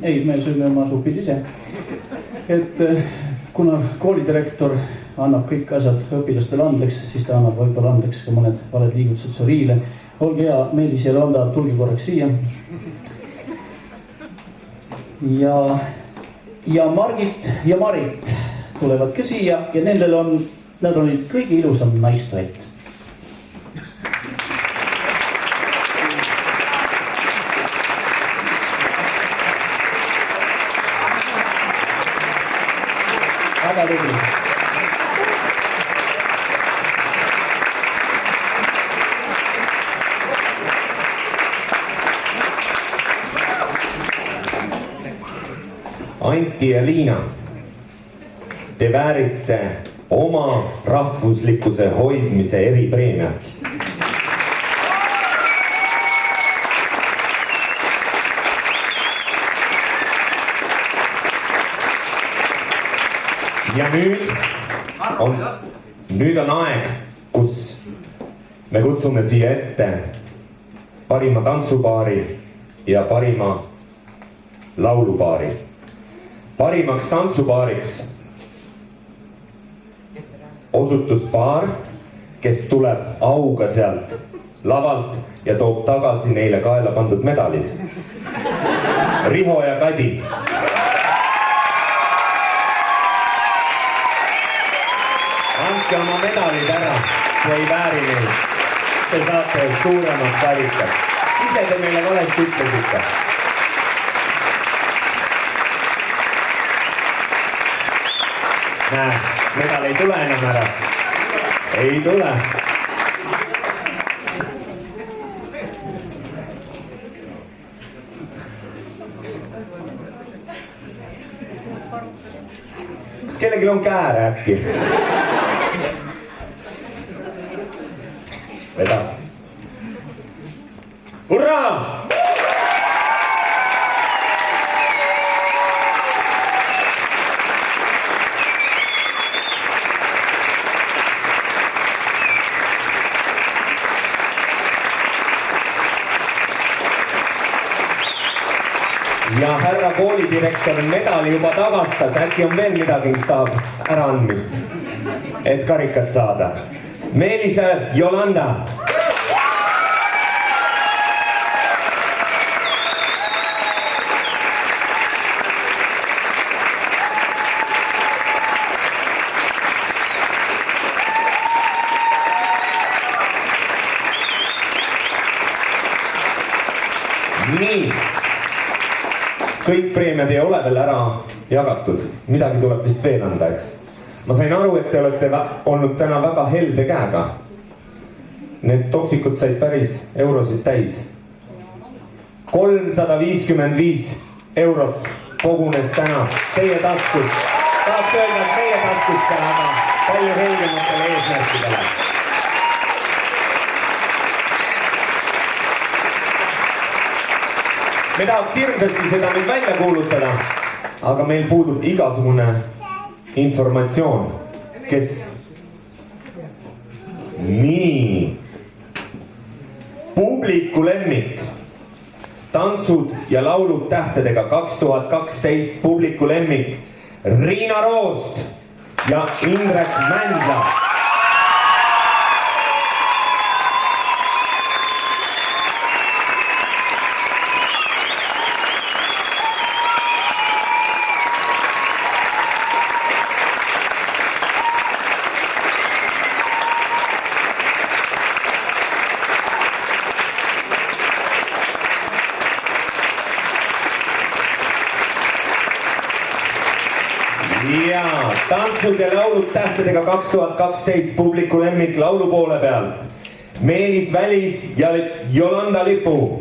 ei, me sööme oma supid ise. Et kuna koolidirektor annab kõik asjad õpilastele andeks, siis ta annab võib-olla andeks ka mõned valed liigutused Soriile. Olge hea, Meelis ja Ronda, tulge korraks siia. Ja Margit ja Marit tulevad ka siia ja nad olid kõige ilusam naisduett. Väga tubli. Anti ja Liina, te väärite oma rahvuslikkuse hoidmise eripreemiat. Ja nüüd on aeg, kus me kutsume siia ette parima tantsupaari ja parima laulupaari. Parimaks tantsupaariks osutus paar, kes tuleb auga sealt lavalt ja toob tagasi neile kaela pandud medalid. Riho ja Kadi. Andke oma medalid ära, kui ei vääri neid. Te saate suuremat valikat. Ise te meile valesti ütlesite. Näe, medal ei tule enam ära. Ei tule. Kas kellelgi on kääre äkki? Vedas. Hurraa! Ja härra koolidirektor medali juba tagastas, äkki on veel midagi, mis tahab äraandmist, et karikat saada. Meelis ja Jolanda. Nii. Kõik preemiad ei ole veel ära jagatud. Midagi tuleb vist veel anda, eks? Ma sain aru, et te olete olnud täna väga helde käega. Need topsikud said päris eurosid täis. 355 eurot kogunes täna teie taskus. Tahaks öelda, et meie taskusse, aga palju helgematele eesmärkidele. Me tahaks hirmsasti seda nüüd välja kuulutada, aga meil puudub igasugune informatsioon, kes... Nii. Publiku lemmik. Tantsud ja laulud tähtedega 2012 publiku lemmik. Riina Roost ja Indrek Mändla. Ja tantsud ja laulud tähtedega 2012 publiku lemmik laulu poole pealt. Meelis Välis ja Jolanda Lipu.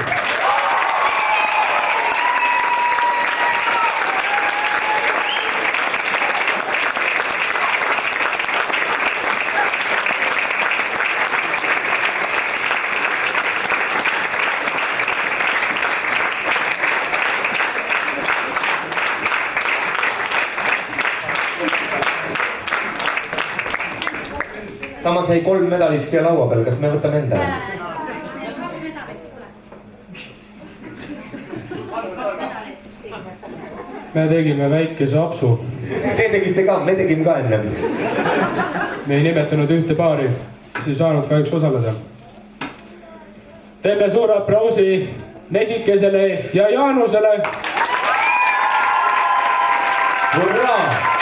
Samas jäi 3 medalit siia laua peal, kas me võtame endale? Me tegime väikese apsu. Te tegite ka, me tegime ka enne. Me ei nimetanud ühte paari, kes ei saanud kahjuks osaleda. Teeme suure aplausi Nesikesele ja Jaanusele. Hurraa!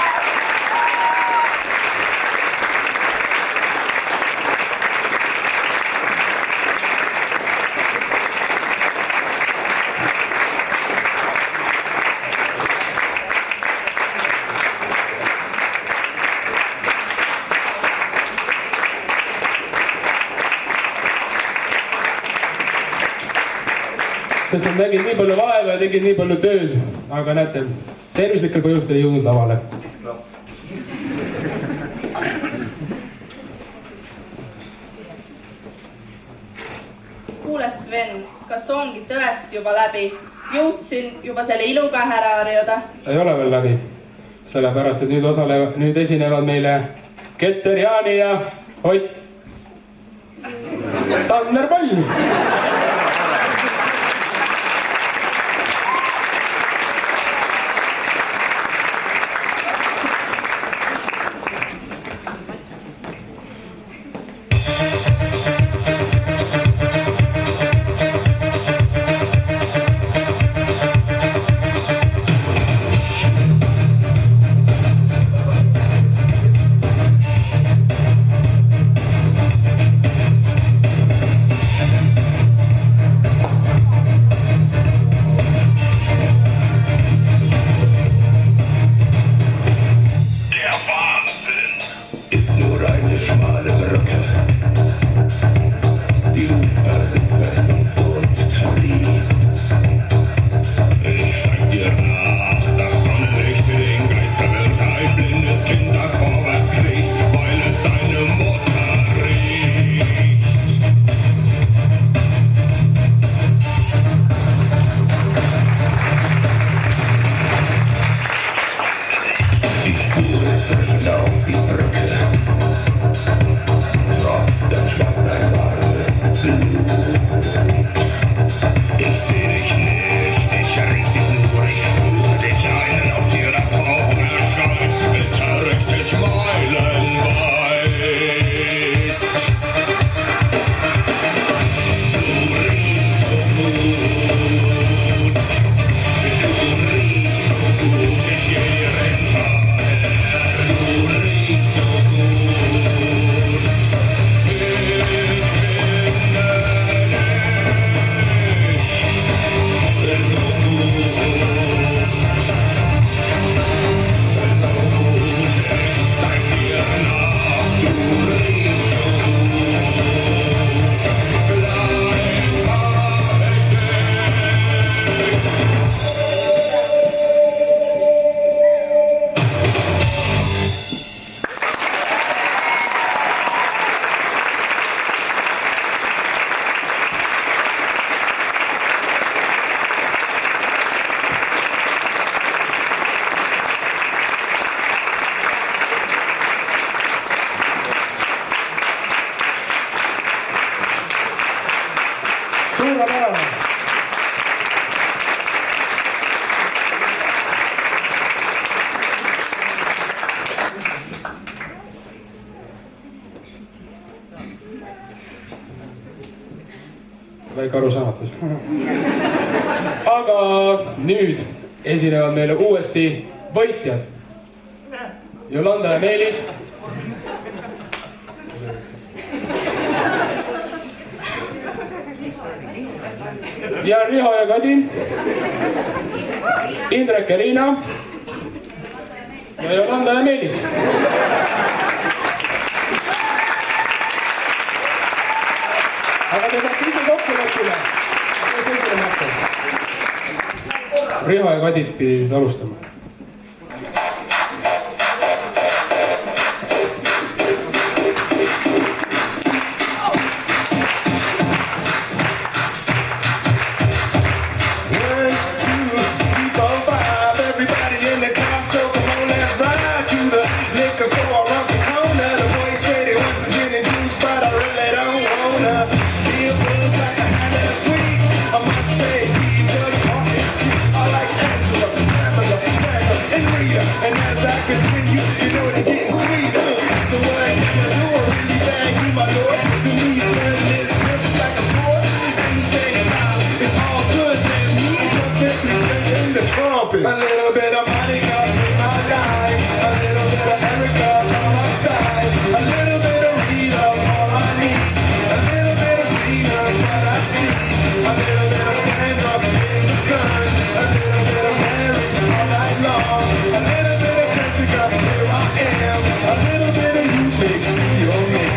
Sest nad nägid nii palju vaeva ja tegid nii palju tööd, aga näete, tervislikel põhjustel ei jõudnud lavale. Kuule Sven, kas ongi tõesti juba läbi? Jõudsin juba selle iluga ära harjuda. Ei ole veel läbi, sellepärast, et nüüd esinevad meile Keter Jaani ja Ott Sander Palm. kõik arusaamatus. Aga nüüd esinevad meile uuesti võitjad. Jolanda ja Meelis. Ja Riho ja Kadi. Indrek ja Liina. Ja Jolanda ja Meelis. Aga te peate ise kokku leppima. Kes esinema hakkab? Riho ja Kadid pidid alustama. A little bit of Monica in my life, a little bit of Erica by my side, a little bit of Rita's all I need, a little bit of Tina's what I see, a little bit of Sandra in the sun, a little bit of Mary all night long, a little bit of Jessica, here I am, a little bit of you makes me your man.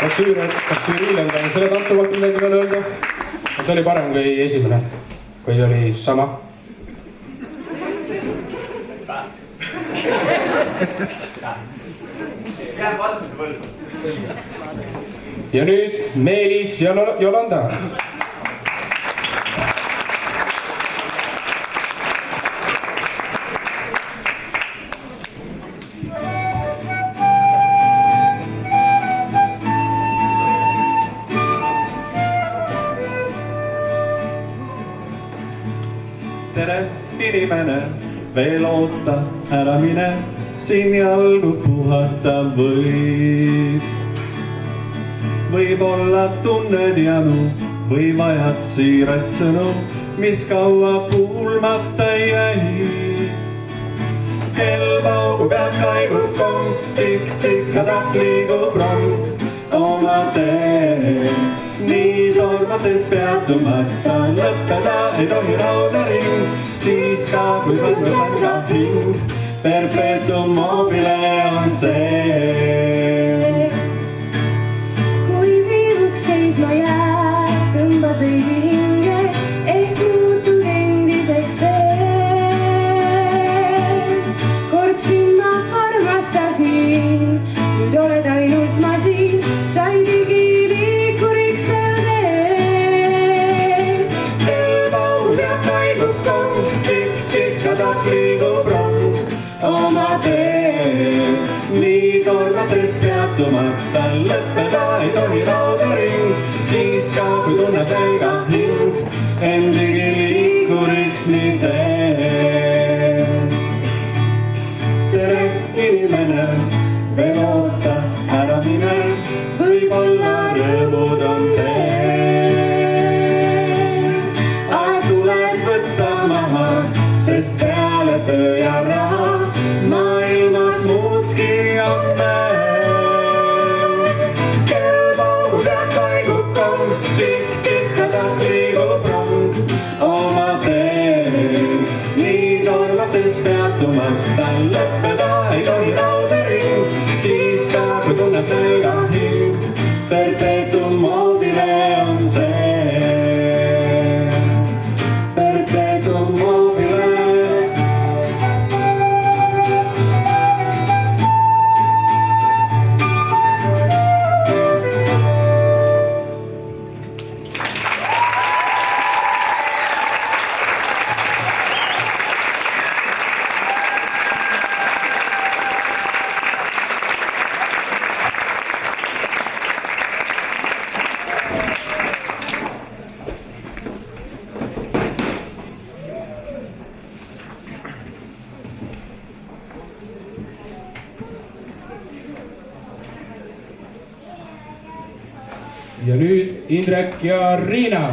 Kas Jüriil on ka selle tantsu kohta midagi veel öelda? Kas oli parem kui esimene? Või oli sama? Ja nüüd Meelis ja Jolanda. Tere, inimene, veel oota, ära mine, siin jalgu puhata võid. Võib-olla tunned janu või vajad siirad sõnu, mis kaua kuulmata jäid. Kell paugub ja kaigub kong, tikk-tikk-takk liigub rong oma tee. Nii tormates peatumata lõppeda ei tohi rauda ring, siis ka kui võtnud ka hing, perpetuum mobile on see. Kui viivuks seisma jääb, tõmbad veidi hinge, ehk muutud endiseks veel. Kord sind ma armastasin, nüüd oled ainult ma siin, sain digiliikuriks seal teel. Kell paugub ja kaigub kong, tikk-tikk-takk liigub rong oma tee. Nii tormates peatumata lõppeda ei tohi rauda ring, siis ka kui tunneb veel ka hing, endigi liikuriks nii tee. Tere, inimene, veel oota, ära mine, võib-olla rõõmud on teel. Aeg tuleb võtta maha, sest peale töö ja raha maailmas muudki on veel. Kell paugub ja kaigub kong, tikk-tikk-takk liigub rong oma tee. Nii tormates peatumata lõppeda ei tohi rauda ring, siis ka kui tunneb veel ka hing, perpetuum mobile on see. Perpetuum mobile. ja nüüd Indrek ja Riina.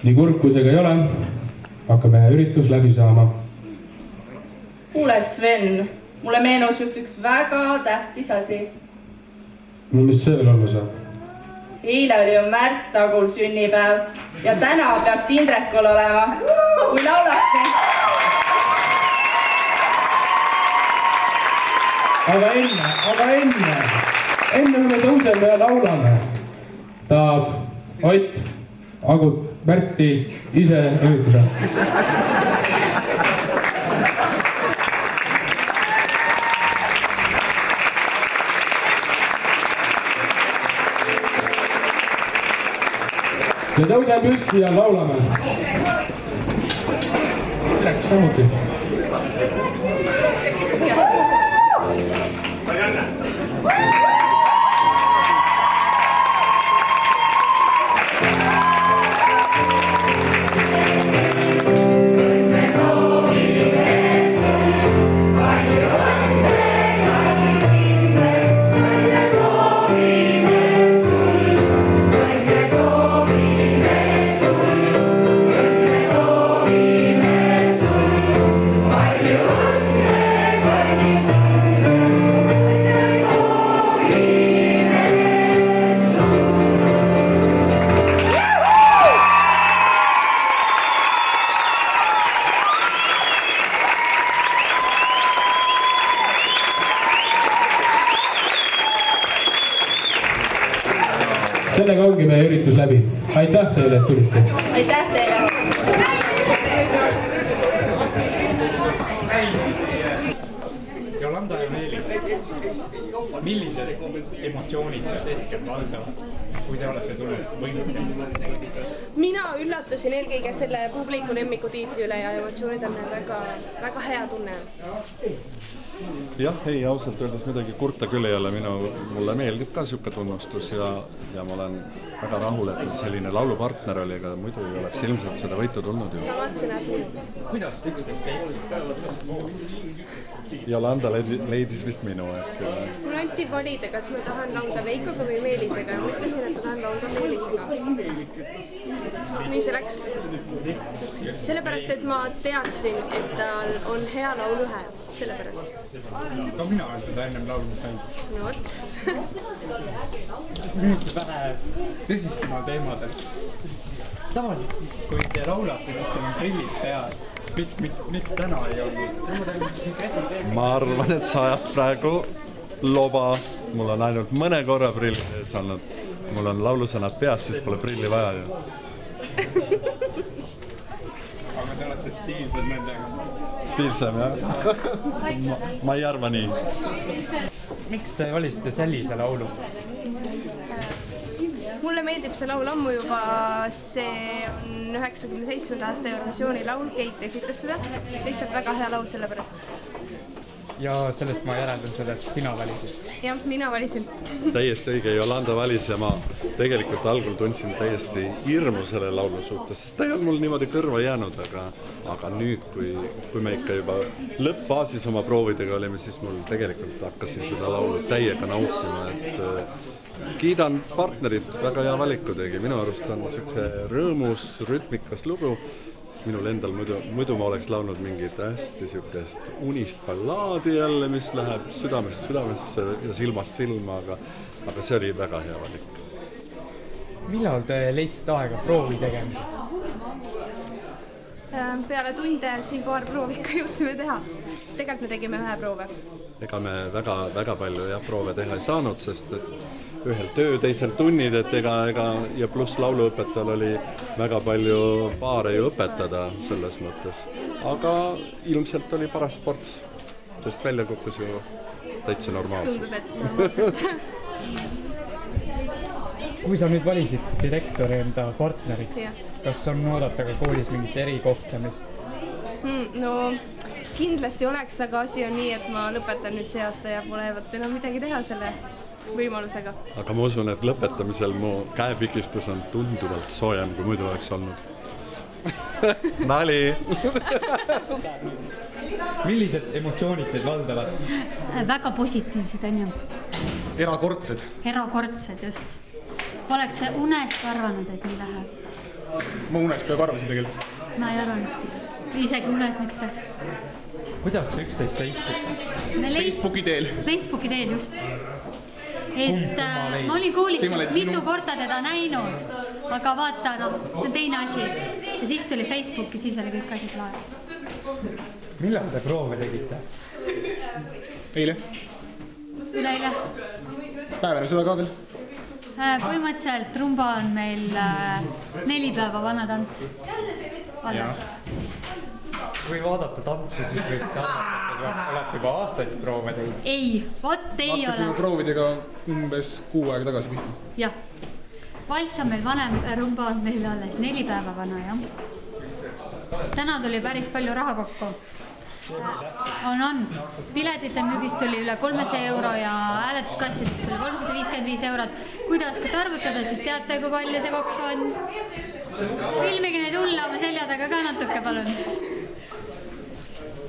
Nii kurkusega ei ole, hakkame üritus läbi saama. Kuule Sven, mulle meenus just üks väga tähtis asi. No mis see veel olla saab? Eile oli ju Märt Tagul sünnipäev ja täna peaks Indrekul olema, kui laulate. Aga enne kui me tõuseme ja laulame, tahab Ott Agut Märti ise õiguda. Me tõuseme püsti ja laulame. Läks samuti. Sellega ongi meie üritus läbi. Aitäh teile, et tulite. Aitäh teile. Jolanda ja Meelis, millised emotsioonid sellest hetkel valdavad, kui te olete tulnud võidukad? Mina üllatusin eelkõige selle publiku lemmiku tiitli üle ja emotsioonid on väga, väga hea tunne. Jah, ei, ausalt öeldes midagi kurta küll ei ole, mulle meeldib ka siuke tunnustus ja ma olen väga rahul, et selline laulupartner oli, aga muidu ei oleks ilmselt seda võitu tulnud ju. Samad sõnad minu. Kuidas te üksteist leidsite? Jolanda leidis vist minu, äkki. Mul anti valida, kas ma tahan laulda Veikoga või Meelisega ja mõtlesin, et tahan laulda Meelisega. nii see läks. Sellepärast, et ma teadsin, et tal on hea lauluhääl, sellepärast. No mina olen teda ennem laulmist näinud. No vot. Nüüd vähe tõsistemal teemadel. Tavaliselt, kui te laulate, siis teil on prillid peas. Miks täna ei olnud? Ma arvan, et sa ajad praegu loba. Mul on ainult mõne korra prilli ees olnud. Mul on laulusõnad peas, siis pole prilli vaja ju. Aga te olete stiilsed nendega. Stiilsem, jah? Ma ei arva nii. Miks te valisite sellise laulu? Mulle meeldib see laul ammu juba, see on 97. aasta Eurovisiooni laul, Keit esitas seda. Lihtsalt väga hea laul selle pärast. Ja sellest ma järeldan seda, et sina valisid. Jah, mina valisin. Täiesti õige, Jolanda valis ja ma tegelikult algul tundsin täiesti hirmu selle laulu suhtes, sest ta ei olnud mul niimoodi kõrva jäänud, aga nüüd, kui me ikka juba lõppfaasis oma proovidega olime, siis mul tegelikult hakkasin seda laulu täiega nautima, et kiidan partnerit, väga hea valiku tegi, minu arust on niisugune rõõmus, rütmikas lugu. Minul endal muidu ma oleks laulnud mingit hästi niisugust unist ballaadi jälle, mis läheb südamest südamesse ja silmast silma, aga see oli väga hea valik. Millal te leidsite aega proovi tegemiseks? Peale tunde siin paar proovi ikka jõudsime teha. Tegelikult me tegime ühe proove. Ega me väga palju proove teha ei saanud, sest et ühel töö, teisel tunnid, et ja pluss lauluõpetajal oli väga palju paare ju õpetada selles mõttes. Aga ilmselt oli paras sports, sest välja kukkus ju täitsa normaalselt. Tundub, et normaalselt. Kui sa nüüd valisid direktori enda partneriks, kas on oodata ka koolis mingit erikohtlemist? No kindlasti oleks, aga asi on nii, et ma lõpetan nüüd see aasta ja pole enam midagi teha selle võimalusega. Aga ma usun, et lõpetamisel mu käepigistus on tunduvalt soojem, kui muidu oleks olnud. Nali! Millised emotsioonid teid valdavad? Väga positiivsed on ju. Erakordsed, just. Poleks unest arvanud, et nii läheb. Ma unest peab arvasin tegelikult. Ma ei arvanud. Isegi unes mitte. Kuidas üksteist leidsite? Facebooki teel, just. Et ma olin koolis mitu korda teda näinud, aga vaata, see on teine asi. Ja siis tuli Facebook ja siis oli kõik asjad laad. Millal te proove tegite? Eile. Üleile. Päevene seda ka veel. Põhimõtteliselt rumba on meil 4 päeva vana tants. Kui vaadata tantsu, siis võiks arvata, et olete juba aastaid proove teinud. Ei, vot ei ole. Hakkasime proovidega umbes 6 aega tagasi pihta. Jah. Valss on meil vanem, rumba on meil alles 4 päeva vana, jah. Täna tuli päris palju raha kokku. On. Piletite müügist tuli üle 300 euro ja hääletuskastidest tuli 355 eurot. Kui te oskate arvutada, siis teate, kui palju see kokku on. Filmige neid hulle oma selja taga ka natuke, palun.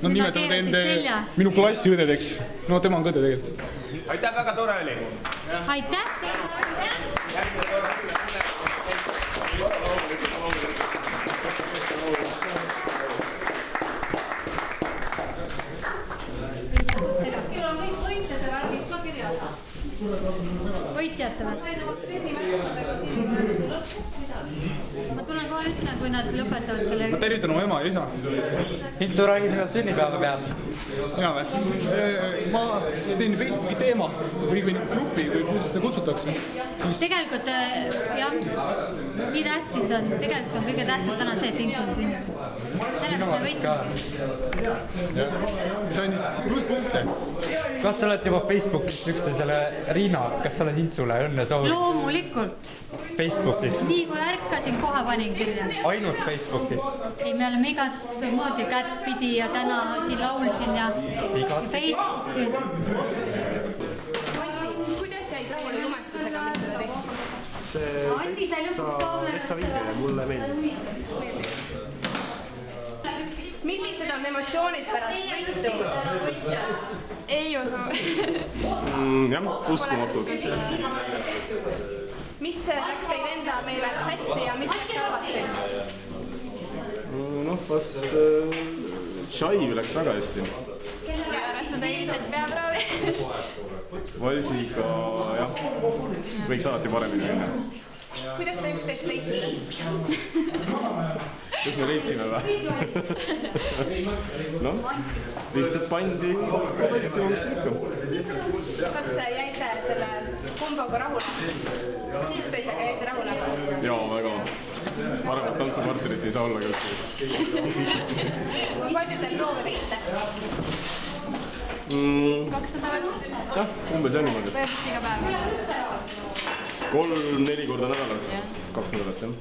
No nimetame enda minu klassiõdedeks. No tema on kõde tegelikult. Aitäh, väga tore oli. Aitäh. Võitjate või? Ma tulen kohe ütlen, kui nad lõpetavad selle. Ma tervitan oma ema ja isa. Hintsu räägib, millal sünnipäeva peab. Mina või? Ma teen Facebooki teema või gruppi, või kuidas seda kutsutakse. Tegelikult jah, nii tähtis on, tegelikult on kõige tähtsam täna see, et Hintsu on sünnipäeva. Sellega me võitsime. See on siis plusspunkte. Kas te olete juba Facebookis üksteisele, Riina, kas sa oled Hintsule õnne soovinud? Loomulikult. Facebookis? Nii kui ärkasin, kohe panin kirja. Ainult Facebookis? Ei, me oleme igat moodi kättpidi ja täna siin laulsin ja Facebooki. Kuidas jäid rahule lumestusega, mis seda tehti? See täitsa viige, mulle meeldib. Millised on emotsioonid pärast võitu? Ei osa. Jah, uskumatud. mis läks teil enda meelest hästi ja mis läks halvasti? noh, vast Tšaiv läks väga hästi. ja arvestada eilset peaproovi? Valsiga jah, võiks alati paremini minna. kuidas te üksteist leidsite? Kus me leidsime või? noh, lihtsalt pandi konventsioonisse ikka. kas jäite selle komboga rahule? üksteisega jäite rahule? jaa, väga. Paremat tantsupartnerit ei saa olla küll. palju te proove tegite? 2 nädalat? jah, umbes jah niimoodi. põhimõtteliselt iga päev? 3-4 korda nädalas, 2 nädalat jah.